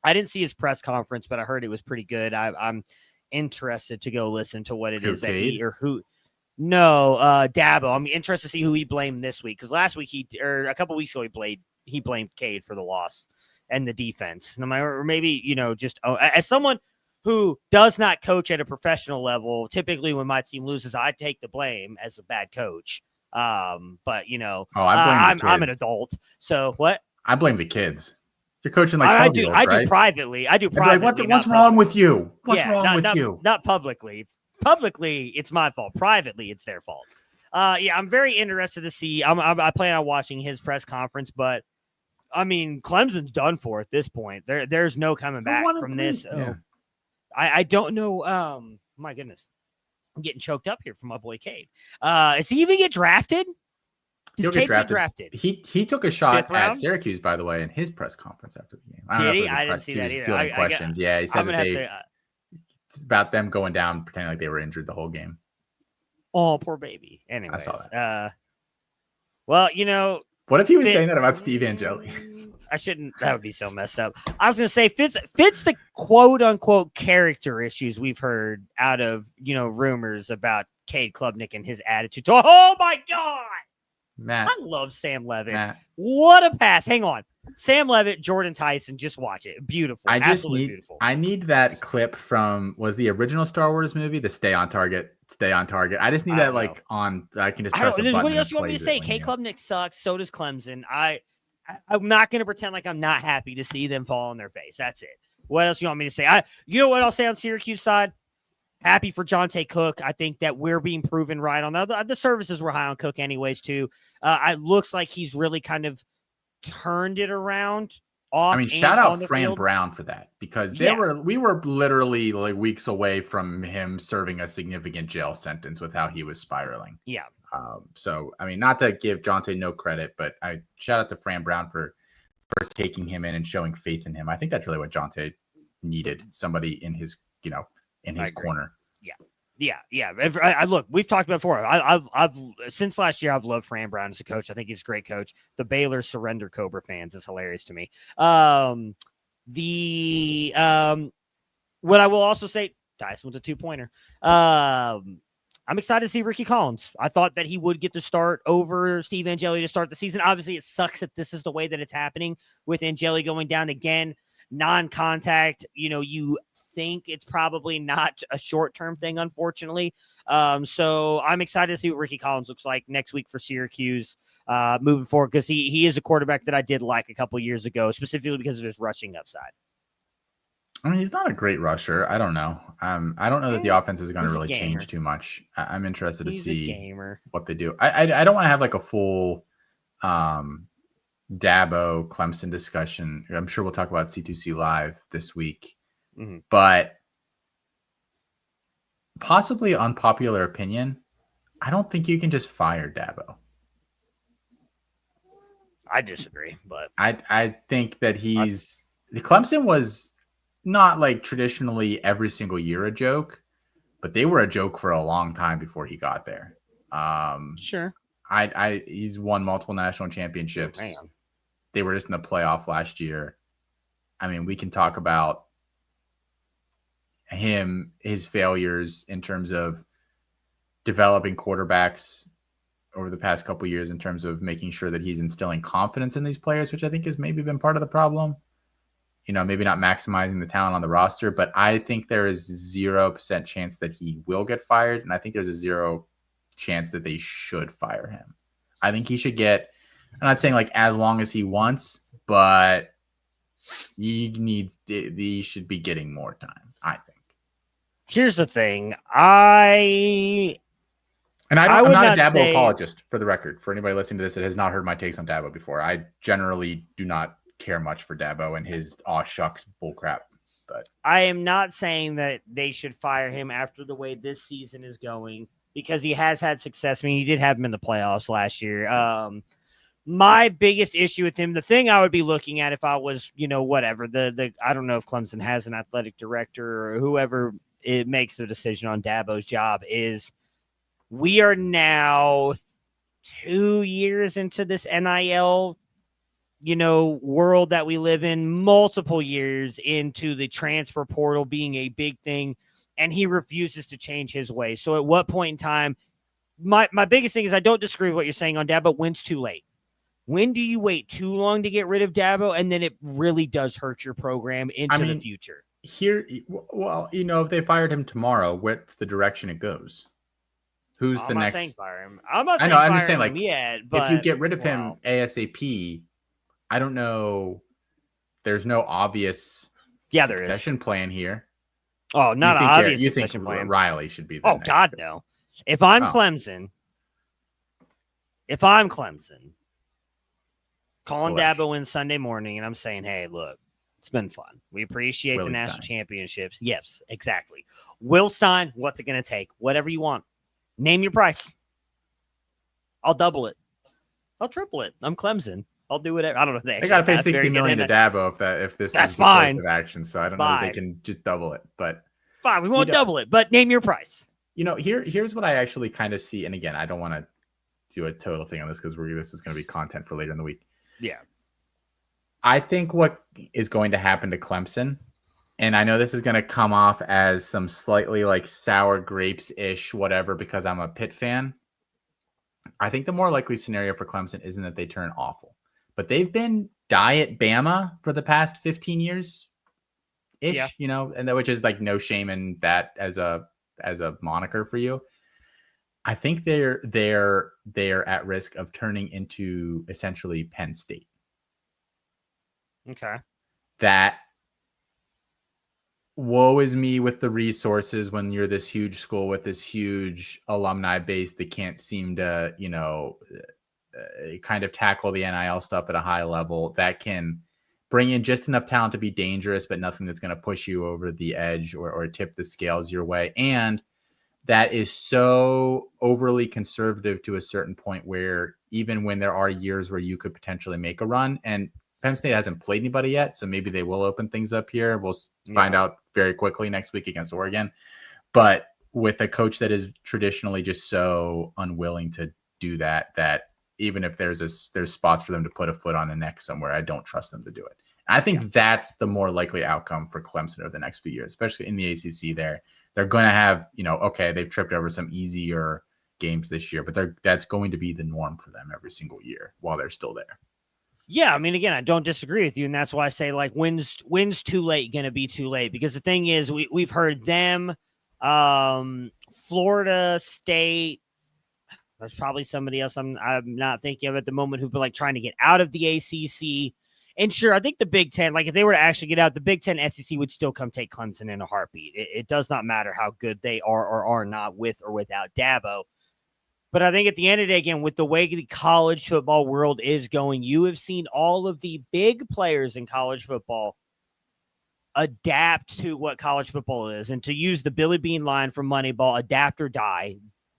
I didn't see his press conference, but I heard it was pretty good. I'm interested to go listen to what it is that he or who. No, Dabo. I'm interested to see who he blamed this week, because last week a couple weeks ago he blamed Cade for the loss and the defense. Or maybe just as someone who does not coach at a professional level, typically when my team loses, I take the blame as a bad coach. But I'm an adult, so what? I blame the kids. You're coaching like 12-year-olds, right? I do privately. Like, what's wrong with you? What's wrong with you? Not publicly. Publicly, it's my fault. Privately, it's their fault. I'm very interested to see. I plan on watching his press conference, but I mean, Clemson's done for at this point. There's no coming back from this. Yeah. I don't know. My goodness, I'm getting choked up here from my boy Cade. Is he even get drafted? He'll get drafted. He took a shot at Syracuse, by the way, in his press conference after the game. I didn't see that either. Fielding questions. Yeah, he said it's about them going down, pretending like they were injured the whole game. Oh, poor baby. Anyways, I saw that. Well, what if he was saying that about Steve Angeli? I shouldn't. That would be so messed up. I was going to say fits the quote unquote character issues we've heard out of rumors about Cade Klubnik and his attitude. Oh my God, Matt, I love Sam Levitt. What a pass! Hang on, Sam Levitt, Jordan Tyson. Just watch it. Beautiful. Absolutely beautiful. I need that clip from the original Star Wars movie, the Stay on Target. I just need that on. I can just press a button. What else you want me to say? Cade Klubnik sucks. So does Clemson. I'm not going to pretend like I'm not happy to see them fall on their face. That's it. What else you want me to say? You know what I'll say on Syracuse side? Happy for Jonte Cook. I think that we're being proven right on the services were high on Cook anyways too. It looks like he's really kind of turned it around. Shout out Fran Brown for that, because we were literally like weeks away from him serving a significant jail sentence with how he was spiraling. Yeah. Not to give Jonte no credit, but I shout out to Fran Brown for taking him in and showing faith in him. I think that's really what Jonte needed, somebody in his corner. Yeah. Look, we've talked about before. I've since last year, I've loved Fran Brown as a coach. I think he's a great coach. The Baylor Surrender Cobra fans is hilarious to me. What I will also say, Tyson with a 2-pointer. I'm excited to see Ricky Collins. I thought that he would get the start over Steve Angeli to start the season. Obviously, it sucks that this is the way that it's happening with Angeli going down again, non-contact. You think it's probably not a short-term thing, unfortunately. So I'm excited to see what Ricky Collins looks like next week for Syracuse moving forward, because he is a quarterback that I did like a couple years ago, specifically because of his rushing upside. He's not a great rusher. I don't know. I don't know that the offense is going to really change too much. I'm interested to see what they do. I don't want to have like a full Dabo Clemson discussion. I'm sure we'll talk about C2C Live this week. Mm-hmm. But possibly unpopular opinion, I don't think you can just fire Dabo. I disagree, but I think that Clemson was not like traditionally every single year a joke, but they were a joke for a long time before he got there. Sure. He's won multiple national championships. Man. They were just in the playoff last year. I mean, we can talk about his failures in terms of developing quarterbacks over the past couple of years in terms of making sure that he's instilling confidence in these players, which I think has maybe been part of the problem. Maybe not maximizing the talent on the roster, but I think there is 0% chance that he will get fired. And I think there's a 0 chance that they should fire him. I think he should get, I'm not saying like as long as he wants, but he should be getting more time, I think. Here's the thing. I'm not a Dabo apologist, for the record. For anybody listening to this that has not heard my takes on Dabo before, I generally do not care much for Dabo and his aw shucks bullcrap. But I am not saying that they should fire him after the way this season is going, because he has had success. I mean, he did have him in the playoffs last year. My biggest issue with him, the thing I would be looking at if I was, whatever, I don't know if Clemson has an athletic director or whoever it makes the decision on Dabo's job, is we are now 2 years into this NIL, world that we live in, multiple years into the transfer portal being a big thing, and he refuses to change his way. So at what point in time, my biggest thing is I don't disagree with what you're saying on Dabo. When's too late? When do you wait too long to get rid of Dabo, and then it really does hurt your program into the future? If they fired him tomorrow, what's the direction it goes? Who's the next? I'm not saying fire him. I'm not saying I'm fire just saying, him yet, but if you get rid of him ASAP, I don't know. There's no obvious succession plan here. Oh, not an obvious succession think plan. Riley should be the next God, pick. no. If I'm Clemson, calling Dabo in Sunday morning, and I'm saying, hey, look, it's been fun. We appreciate the national championships. Yes, exactly. Will Stein, what's it going to take? Whatever you want. Name your price. I'll double it. I'll triple it. I'm Clemson. I'll do whatever. I don't know if they got to pay $60 million to Dabo if this is the course of action. So I don't know if they can just double it. But fine, we won't double it. But name your price. Here's what I actually kind of see. And again, I don't want to do a total thing on this because this is going to be content for later in the week. Yeah. I think what is going to happen to Clemson, and I know this is going to come off as some slightly like sour grapes-ish, whatever, because I'm a Pitt fan. I think the more likely scenario for Clemson isn't that they turn awful, but they've been diet Bama for the past 15 years ish, and which is like no shame in that as a moniker for you. I think they're at risk of turning into essentially Penn State. Okay. That woe is me with the resources when you're this huge school with this huge alumni base that can't seem to, kind of tackle the NIL stuff at a high level, that can bring in just enough talent to be dangerous, but nothing that's going to push you over the edge or tip the scales your way. And that is so overly conservative to a certain point where even when there are years where you could potentially make a run, and Penn State hasn't played anybody yet, so maybe they will open things up here. We'll find out very quickly next week against Oregon. But with a coach that is traditionally just so unwilling to do that even if there's spots for them to put a foot on the neck somewhere, I don't trust them to do it. I think that's the more likely outcome for Clemson over the next few years, especially in the ACC. They're going to have, they've tripped over some easier games this year, but that's going to be the norm for them every single year while they're still there. Yeah, I mean, again, I don't disagree with you, and that's why I say, like, when's too late going to be too late? Because the thing is, we've heard them, Florida State. There's probably somebody else I'm not thinking of at the moment who've been like trying to get out of the ACC. And sure, I think the Big Ten, like if they were to actually get out, the Big Ten SEC would still come take Clemson in a heartbeat. It does not matter how good they are or are not with or without Dabo. But I think at the end of the day, again, with the way the college football world is going, you have seen all of the big players in college football adapt to what college football is. And to use the Billy Bean line from Moneyball, adapt or die.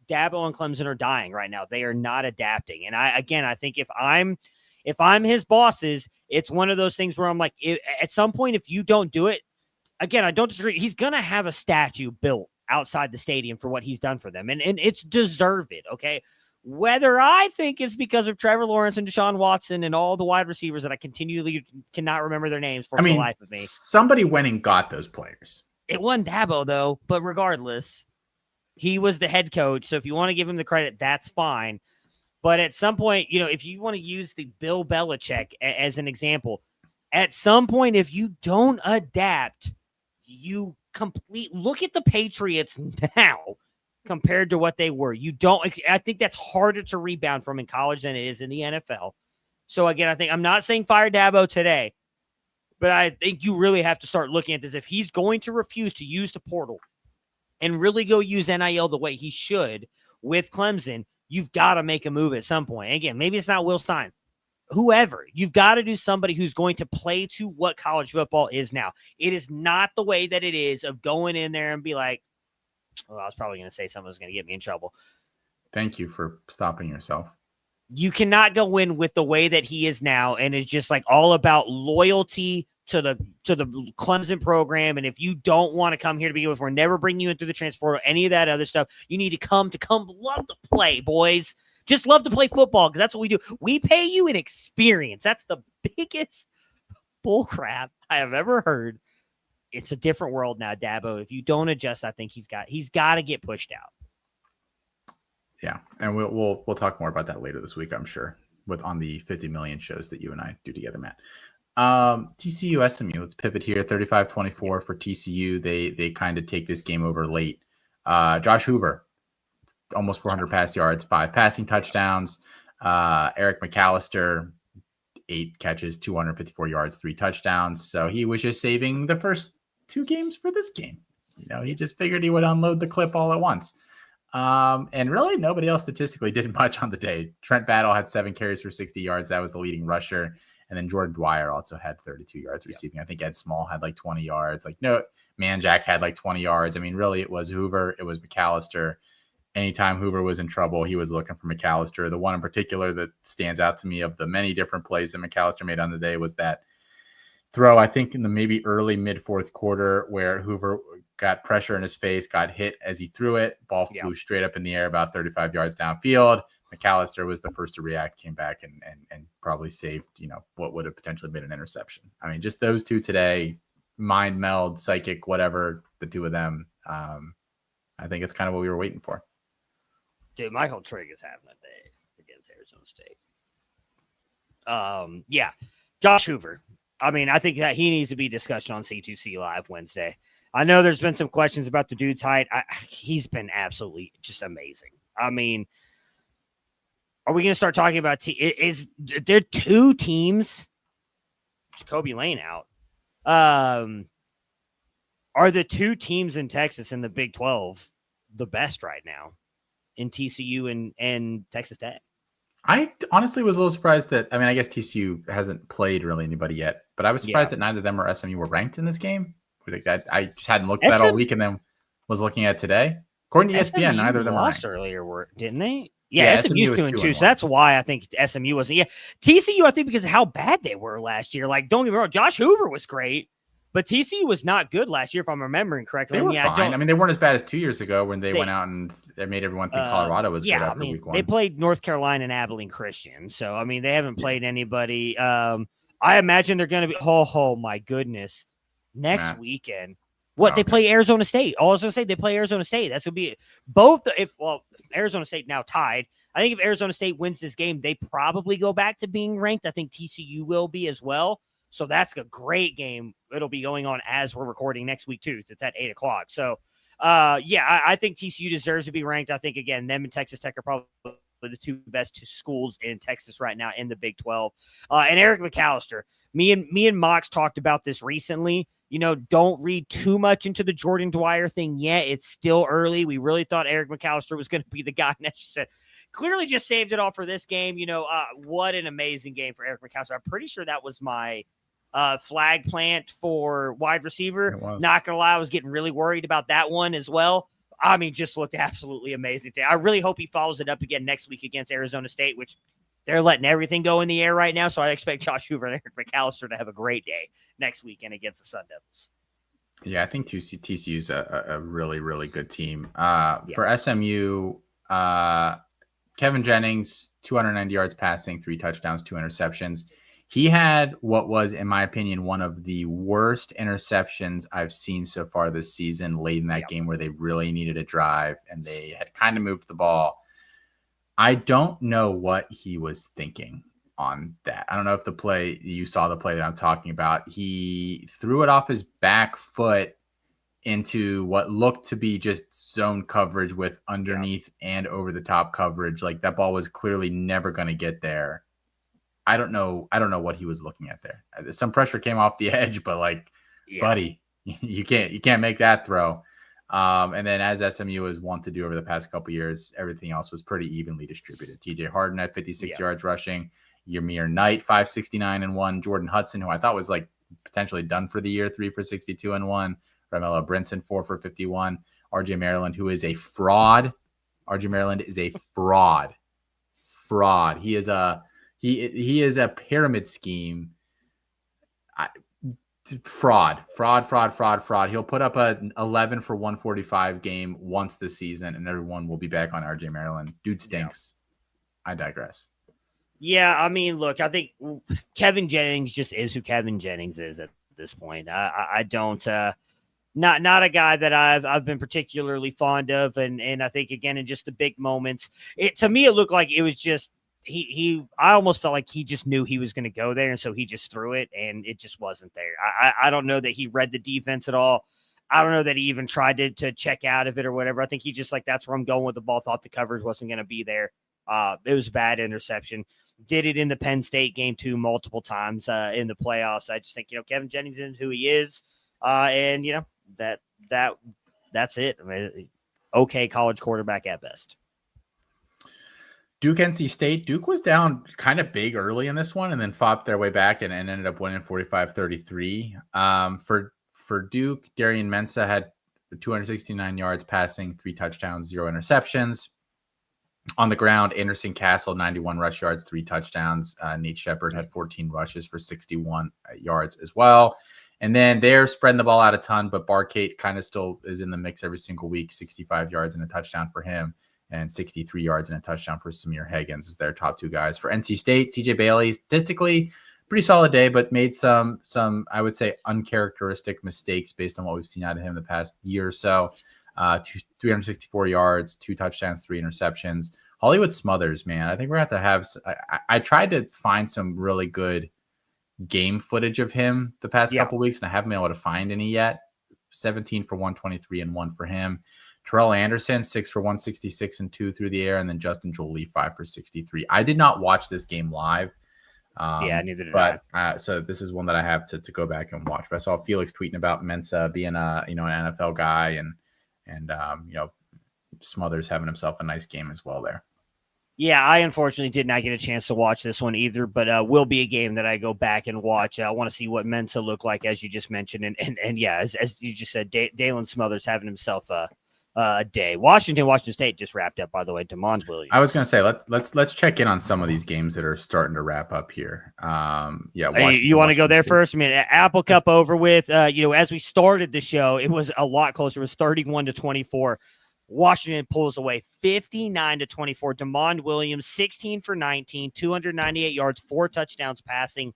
Dabo and Clemson are dying right now. They are not adapting. And I think if I'm his bosses, it's one of those things where I'm like, at some point, if you don't do it, again, I don't disagree. He's going to have a statue built outside the stadium for what he's done for them. And it's deserved, okay? Whether I think it's because of Trevor Lawrence and Deshaun Watson and all the wide receivers that I continually cannot remember their names for the life of me. Somebody went and got those players. It wasn't Dabo, though, but regardless, he was the head coach. So if you want to give him the credit, that's fine. But at some point, if you want to use the Bill Belichick as an example, at some point, if you don't adapt, you look at the Patriots now compared to what they were. I think that's harder to rebound from in college than it is in the NFL. So again, I'm not saying fire Dabo today, but I think you really have to start looking at this. If he's going to refuse to use the portal and really go use NIL the way he should with Clemson, you've got to make a move at some point. Again, maybe it's not Will Stein. Whoever, you've got to do somebody who's going to play to what college football is now. It is not the way that it is of going in there and be like, well, I was probably going to say something that was going to get me in trouble. Thank you for stopping yourself. You cannot go in with the way that he is now and is just like all about loyalty to the Clemson program. And if you don't want to come here to begin with, we're never bringing you in through the transfer or any of that other stuff. You need to come love to play, boys. Just love to play football because that's what we do. We pay you in experience. That's the biggest bullcrap I have ever heard. It's a different world now, Dabo. If you don't adjust, I think he's got to get pushed out. Yeah, and we'll talk more about that later this week, I'm sure, on the 50 million shows that you and I do together, Matt. TCU SMU. Let's pivot here. 35-24 for TCU. They kind of take this game over late. Josh Hoover, almost 400 pass yards, 5 passing touchdowns. Eric McAllister, 8 catches, 254 yards, 3 touchdowns. So he was just saving the first 2 games for this game. He just figured he would unload the clip all at once. And really nobody else statistically did much on the day. Trent Battle had 7 carries for 60 yards. That was the leading rusher. And then Jordan Dwyer also had 32 yards receiving. I think Ed Small had like 20 yards. Manjack had like 20 yards. I mean, really it was Hoover. It was McAllister. Anytime Hoover was in trouble, he was looking for McAllister. The one in particular that stands out to me of the many different plays that McAllister made on the day was that throw, I think in the maybe early mid-4th quarter, where Hoover got pressure in his face, got hit as he threw it. Ball flew straight up in the air about 35 yards downfield. McAllister was the first to react, came back and probably saved, what would have potentially been an interception. I mean, just those two today, mind meld, psychic, whatever, the two of them. I think it's kind of what we were waiting for. Dude, Michael Trigg is having a day against Arizona State. Yeah, Josh Hoover. I mean, I think that he needs to be discussed on C2C Live Wednesday. I know there's been some questions about the dude's height. He's been absolutely just amazing. I mean, are we going to start talking about is there 2 teams? Jacoby Lane out. Are the 2 teams in Texas in the Big 12 the best right now in TCU and Texas Tech? I honestly was a little surprised that, I guess TCU hasn't played really anybody yet, but I was surprised that neither of them or SMU were ranked in this game. I just hadn't looked at that all week and then was looking at today. According to ESPN, neither of them lost were ranked. earlier, didn't they? Yeah, SMU's 2-2, so 1. that's why I think SMU wasn't. Yeah, TCU, I think because of how bad they were last year. Like, don't get me wrong, Josh Hoover was great, but TCU was not good last year, if I'm remembering correctly. They were fine. They weren't as bad as 2 years ago when they went out and they made everyone think Colorado was good after week 1. They played North Carolina and Abilene Christian, so they haven't played anybody. I imagine they're going to be. Oh my goodness, next weekend. They play Arizona State. I was going to say they play Arizona State. That's going to be both. If Arizona State now tied, I think if Arizona State wins this game, they probably go back to being ranked. I think TCU will be as well. So that's a great game. It'll be going on as we're recording next week too. It's at 8:00. So, I think TCU deserves to be ranked. I think again, them and Texas Tech are probably the 2 best schools in Texas right now in the Big 12. And Eric McAllister, me and Mox talked about this recently. Don't read too much into the Jordan Dwyer thing yet. It's still early. We really thought Eric McAllister was going to be the guy. And as you said, clearly just saved it all for this game. What an amazing game for Eric McAllister. I'm pretty sure that was my flag plant for wide receiver. Not going to lie, I was getting really worried about that one as well. Just looked absolutely amazing today. I really hope he follows it up again next week against Arizona State, which they're letting everything go in the air right now. So I expect Josh Hoover and Eric McAllister to have a great day next weekend against the Sun Devils. Yeah, I think TCU is a really, really good team. Yeah. For SMU, Kevin Jennings, 290 yards passing, 3 touchdowns, 2 interceptions. He had what was, in my opinion, one of the worst interceptions I've seen so far this season, late in that game where they really needed a drive and they had kind of moved the ball. I don't know what he was thinking on that. I don't know if you saw the play that I'm talking about. He threw it off his back foot into what looked to be just zone coverage with underneath and over the top coverage. Like that ball was clearly never going to get there. I don't know what he was looking at there. Some pressure came off the edge, but buddy, you can't make that throw. And then as SMU has wont to do over the past couple years, everything else was pretty evenly distributed. TJ Harden at 56 yards rushing, Ymir Knight 569 and 1, Jordan Hudson, who I thought was like potentially done for the year, 3 for 62 and 1, Ramella Brinson 4 for 51, RJ Maryland, who is a fraud. RJ Maryland is a fraud. He is a pyramid scheme. Fraud. He'll put up an 11 for 145 game once this season, and everyone will be back on RJ Maryland. Dude stinks. Yeah. I digress. Yeah, I mean, look, I think Kevin Jennings just is who Kevin Jennings is at this point. I don't not a guy that I've been particularly fond of, and I think again in just the big moments, to me it looked like it was just I almost felt like he just knew he was going to go there, and so he just threw it, and it just wasn't there. I don't know that he read the defense at all. I don't know that he even tried to check out of it or whatever. I think he just that's where I'm going with the ball. Thought the coverage wasn't going to be there. It was a bad interception. Did it in the Penn State game too multiple times in the playoffs. I just think Kevin Jennings is who he is, and that's it. I mean, okay, college quarterback at best. Duke NC State. Duke was down kind of big early in this one and then fought their way back and ended up winning 45-33. For Duke, Darian Mensah had 269 yards passing, 3 touchdowns, 0 interceptions. On the ground, Anderson Castle, 91 rush yards, 3 touchdowns. Nate Shepard had 14 rushes for 61 yards as well. And then they're spreading the ball out a ton, but Barcate kind of still is in the mix every single week, 65 yards and a touchdown for him, and 63 yards and a touchdown for Samir Higgins as their top 2 guys. For NC State, CJ Bailey, statistically, pretty solid day, but made some I would say, uncharacteristic mistakes based on what we've seen out of him the past year or so. 364 yards, 2 touchdowns, 3 interceptions. Hollywood Smothers, man. I think we're going to have I tried to find some really good game footage of him the past couple weeks, and I haven't been able to find any yet. 17 for 123 and 1 for him. Terrell Anderson, 6 for 166 and 2 through the air, and then Justin Jolie, 5 for 63. I did not watch this game live. Neither did I. So this is one that I have to go back and watch. But I saw Felix tweeting about Mensah being an NFL guy, and Smothers having himself a nice game as well there. Yeah, I unfortunately did not get a chance to watch this one either, but will be a game that I go back and watch. I want to see what Mensah looked like, as you just mentioned, and yeah, as you just said, Dalen Smothers having himself a day. Washington State just wrapped up, by the way. DeMond Williams. I was going to say let's check in on some of these games that are starting to wrap up here. You want to go there State first? I mean, Apple Cup over with. As we started the show, it was a lot closer. It was 31-24. Washington pulls away 59-24. DeMond Williams, 16 for 19, 298 yards, 4 touchdowns passing,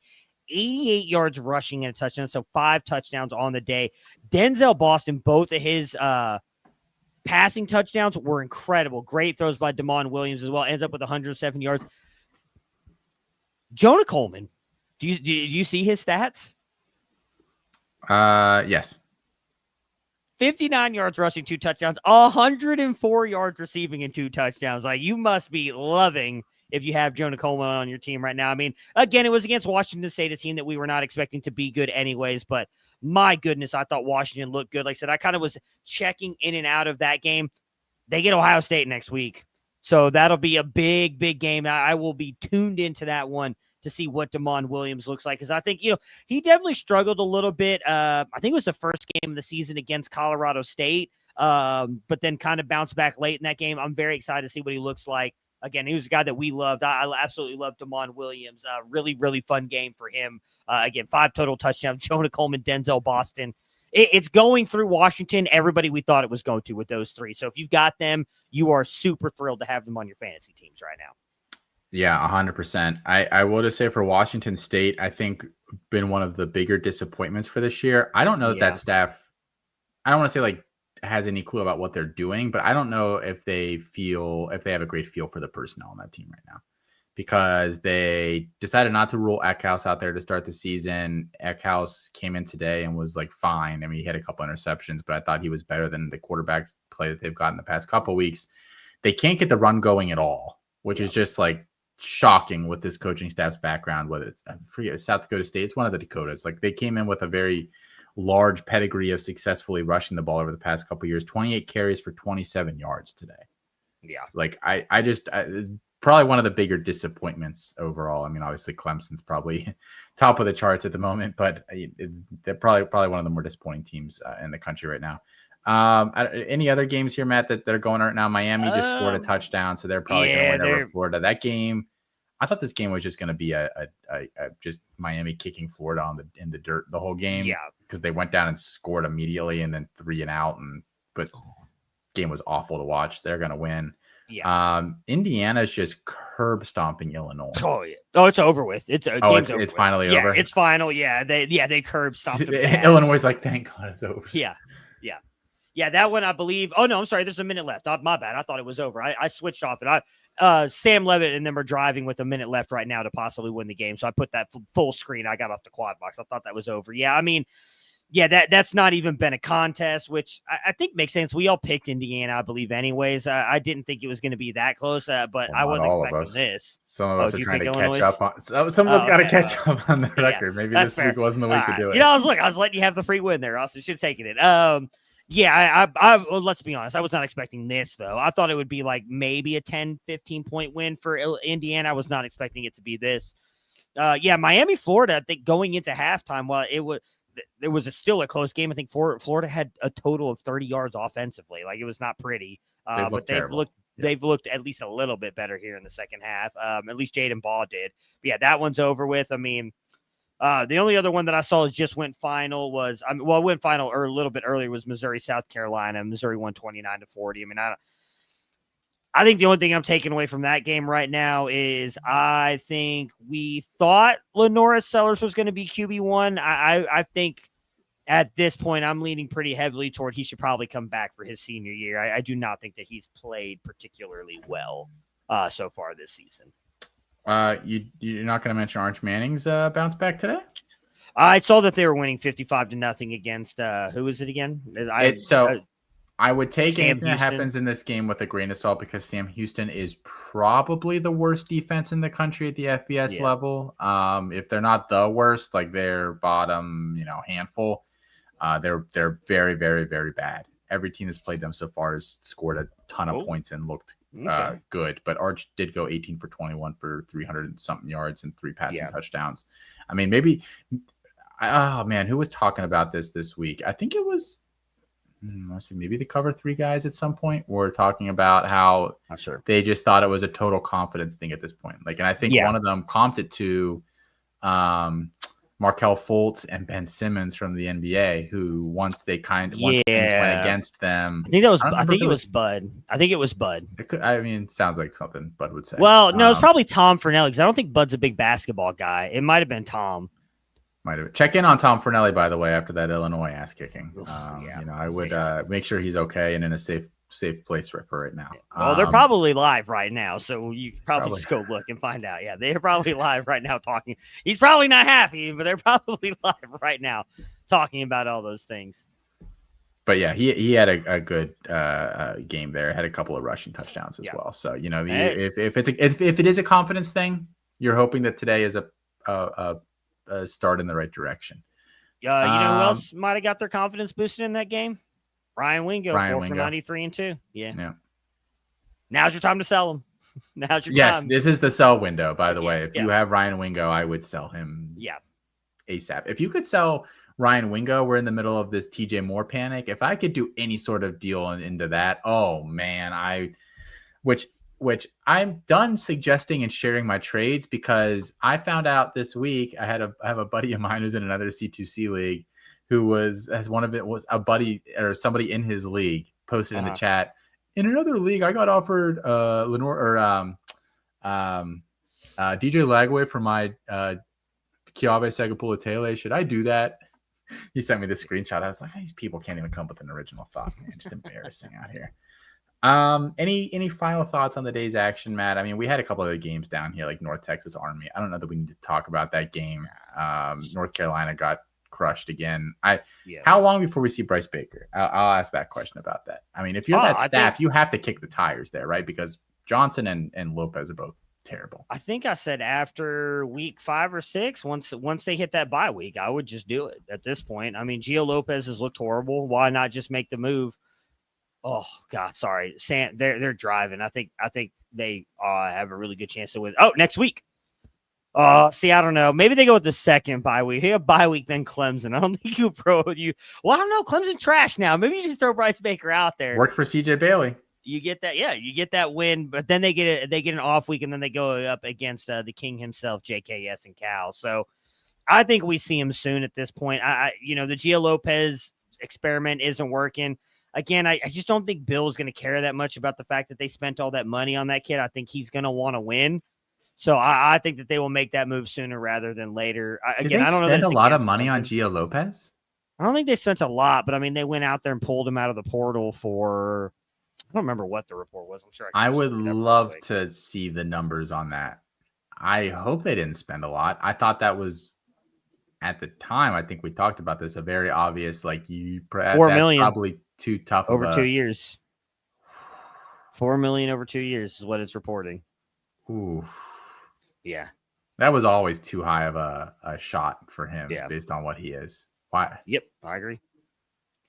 88 yards rushing and a touchdown. So 5 touchdowns on the day. Denzel Boston, both of his passing touchdowns were incredible. Great throws by DeMond Williams as well. Ends up with 107 yards. Jonah Coleman, do you see his stats? Yes. 59 yards rushing, 2 touchdowns, 104 yards receiving and 2 touchdowns. Like, you must be loving if you have Jonah Coleman on your team right now. I mean, again, it was against Washington State, a team that we were not expecting to be good anyways, but my goodness, I thought Washington looked good. Like I said, I kind of was checking in and out of that game. They get Ohio State next week, so that'll be a big, big game. I will be tuned into that one to see what DeMond Williams looks like, because I think, he definitely struggled a little bit. I think it was the first game of the season against Colorado State, but then kind of bounced back late in that game. I'm very excited to see what he looks like. Again, he was a guy that we loved. I absolutely loved DeMond Williams. Really, really fun game for him. Again, 5 total touchdowns. Jonah Coleman, Denzel Boston. it's going through Washington, everybody we thought it was going to with those three. So if you've got them, you are super thrilled to have them on your fantasy teams right now. Yeah, 100%. I will just say for Washington State, I think been one of the bigger disappointments for this year. I don't know that staff, I don't want to say like has any clue about what they're doing, but I don't know if they have a great feel for the personnel on that team right now, because they decided not to rule Eckhouse out there to start the season. Eckhouse came in today and was like fine. I mean, he had a couple interceptions, but I thought he was better than the quarterbacks play that they've gotten the past couple weeks. They can't get the run going at all, which is just like shocking with this coaching staff's background. Whether it's, I forget, South Dakota State, it's one of the Dakotas. Like they came in with a very large pedigree of successfully rushing the ball over the past couple of years. 28 carries for 27 yards today. Yeah, like I probably one of the bigger disappointments overall. I mean, obviously Clemson's probably top of the charts at the moment, but they're probably one of the more disappointing teams in the country right now. Any other games here, Matt, that are going on right now? Miami just scored a touchdown, so they're probably going to win over Florida. That game, I thought this game was just going to be a just Miami kicking Florida in the dirt the whole game. Yeah, because they went down and scored immediately and then 3 and out, but game was awful to watch. They're going to win. Yeah. Indiana's just curb stomping Illinois. Oh yeah. Oh, it's over with. It's finally over. It's final. Yeah. They curb stomped them. Illinois is like, thank God it's over. Yeah. That one, I believe. Oh no, I'm sorry. There's a minute left. My bad. I thought it was over. I switched off it. Sam Levitt and them are driving with a minute left right now to possibly win the game. So I put that full screen. I got off the quad box. I thought that was over. Yeah. I mean, yeah, that's not even been a contest, which I think makes sense. We all picked Indiana, I believe, anyways. I didn't think it was going to be that close, but I wasn't expecting this. Some of us are trying to catch up on. Some of us got to catch up on the record. Maybe this week wasn't the week to do it. I was letting you have the free win there, Austin. Should have taken it. Well, let's be honest. I was not expecting this, though. I thought it would be like maybe a 10, 15-point win for Indiana. I was not expecting it to be this. Miami, Florida, I think going into halftime, there was still a close game. I think Florida had a total of 30 yards offensively. Like it was not pretty, but they've looked at least a little bit better here in the second half. At least Jaden Ball did. But yeah, that one's over with. I mean, the only other one that I saw just went final was, went final a little bit earlier was Missouri, South Carolina. Missouri won 29-40. I mean, I think the only thing I'm taking away from that game right now is I think we thought Lenora Sellers was going to be QB1. I think at this point I'm leaning pretty heavily toward he should probably come back for his senior year. I do not think that he's played particularly well so far this season. You're not going to mention Arch Manning's bounce back today? I saw that they were winning 55-0 against who is it again? I would take anything that happens in this game with a grain of salt, because Sam Houston is probably the worst defense in the country at the FBS level. If they're not the worst, like their bottom, handful, they're very, very, very bad. Every team that's played them so far has scored a ton of points and looked good. But Arch did go 18 for 21 for 300 and something yards and 3 passing touchdowns. I mean, maybe, who was talking about this week? I think it was, let's see, maybe the Cover 3 guys at some point were talking about how they just thought it was a total confidence thing at this point. And I think one of them comped it to Markelle Fultz and Ben Simmons from the NBA, who once things went against them. I think it was Bud. I think it was Bud. It sounds like something Bud would say. Well, no, it's probably Tom Fernelli, because I don't think Bud's a big basketball guy. It might have been Tom. Check in on Tom Fernelli, by the way, after that Illinois ass kicking. I would make sure he's okay and in a safe place for right now. Well, they're probably live right now, so you can probably just go look and find out. Yeah, they're probably live right now talking. He's probably not happy, but they're probably live right now talking about all those things. But yeah, he had a good game there. Had a couple of rushing touchdowns as well. So if it is a confidence thing, you're hoping that today is a start in the right direction. Who else might have got their confidence boosted in that game? Ryan Wingo, 4 for 93 and 2. Yeah. Now's your time to sell him. Now's your time. Yes, this is the sell window, by the way. If you have Ryan Wingo, I would sell him ASAP. If you could sell Ryan Wingo, we're in the middle of this TJ Moore panic. If I could do any sort of deal into that, oh man, which I'm done suggesting and sharing my trades, because I found out this week I have a buddy of mine who's in another C2C league Uh-huh. as one of it was a buddy or somebody in his league posted in the chat. In another league, I got offered Lenore or DJ Lagway for my Kiabe Segapula. Should I do that? He sent me the screenshot. I was like, these people can't even come up with an original thought, man. Just embarrassing out here. Any final thoughts on the day's action, Matt? I mean, we had a couple of games down here, like North Texas Army. I don't know that we need to talk about that game. North Carolina got crushed again. How long before we see Bryce Baker? I'll ask that question about that. I mean, if you're that staff, you have to kick the tires there, right? Because Johnson and Lopez are both terrible. I think I said after week 5 or 6, once they hit that bye week, I would just do it at this point. I mean, Gio Lopez has looked horrible. Why not just make the move? Oh God, sorry. They're driving. I think they have a really good chance to win. Oh, next week. See, I don't know. Maybe they go with the second bye week. They have bye week, then Clemson. I don't think you. Well, I don't know. Clemson trash now. Maybe you just throw Bryce Baker out there. Worked for CJ Bailey. You get that, you get that win, but then they get an off week, and then they go up against the King himself, JKS and Cal. So I think we see him soon at this point. The Gio Lopez experiment isn't working. Again, I just don't think Bill's going to care that much about the fact that they spent all that money on that kid. I think he's going to want to win. So I think that they will make that move sooner rather than later. I don't know. Spend a lot of money on Gio Lopez? I don't think they spent a lot, but I mean, they went out there and pulled him out of the portal for. I don't remember what the report was. I'm sure I would love to see the numbers on that. I hope they didn't spend a lot. I thought that was at the time. I think we talked about this. A very obvious, like $4 million, probably too tough over 2 years. $4 million over 2 years is what it's reporting. Ooh, yeah, that was always too high of a shot for him based on what he is. Why? Yep, I agree.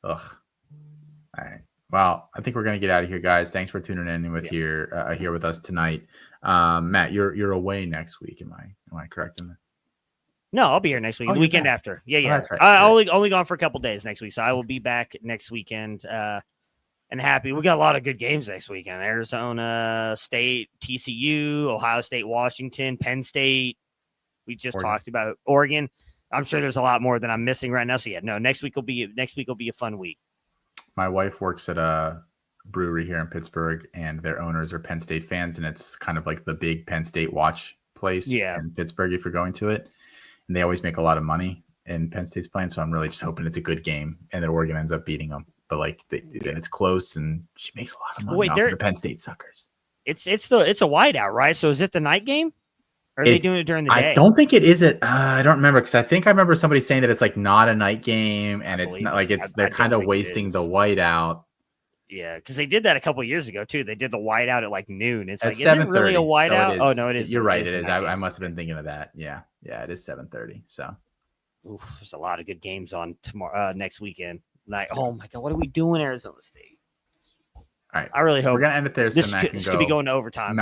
Ugh. All right. Well, I think we're gonna get out of here, guys. Thanks for tuning in with here with us tonight. Matt, you're away next week. Am I correct in that? No, I'll be here next week. The weekend after. Yeah. Oh, that's right. Only gone for a couple days next week, so I will be back next weekend. And happy. We got a lot of good games next weekend. Arizona State, TCU, Ohio State, Washington, Penn State. We just talked about Oregon. I'm sure there's a lot more that I'm missing right now. So next week will be a fun week. My wife works at a brewery here in Pittsburgh, and their owners are Penn State fans, and it's kind of like the big Penn State watch place in Pittsburgh if you're going to it. And they always make a lot of money in Penn State's playing, so I'm really just hoping it's a good game and that Oregon ends up beating them. But it's close, and she makes a lot of money off the Penn State suckers. It's a whiteout, right? So is it the night game? Or are they doing it during the day? I don't think it is. I don't remember, because I think I remember somebody saying that it's like not a night game, and it's not like they're kind of wasting the whiteout. Yeah, because they did that a couple of years ago too. They did the whiteout at like noon. It's like, is it really a whiteout? So no, it is. You're right. It is. I must have been thinking of that. Yeah, it is 7:30. So, there's a lot of good games on tomorrow, next weekend. Like, oh my God, what are we doing, Arizona State? All right, I really hope we're gonna end it there. This could be going to overtime.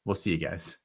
We'll see you guys.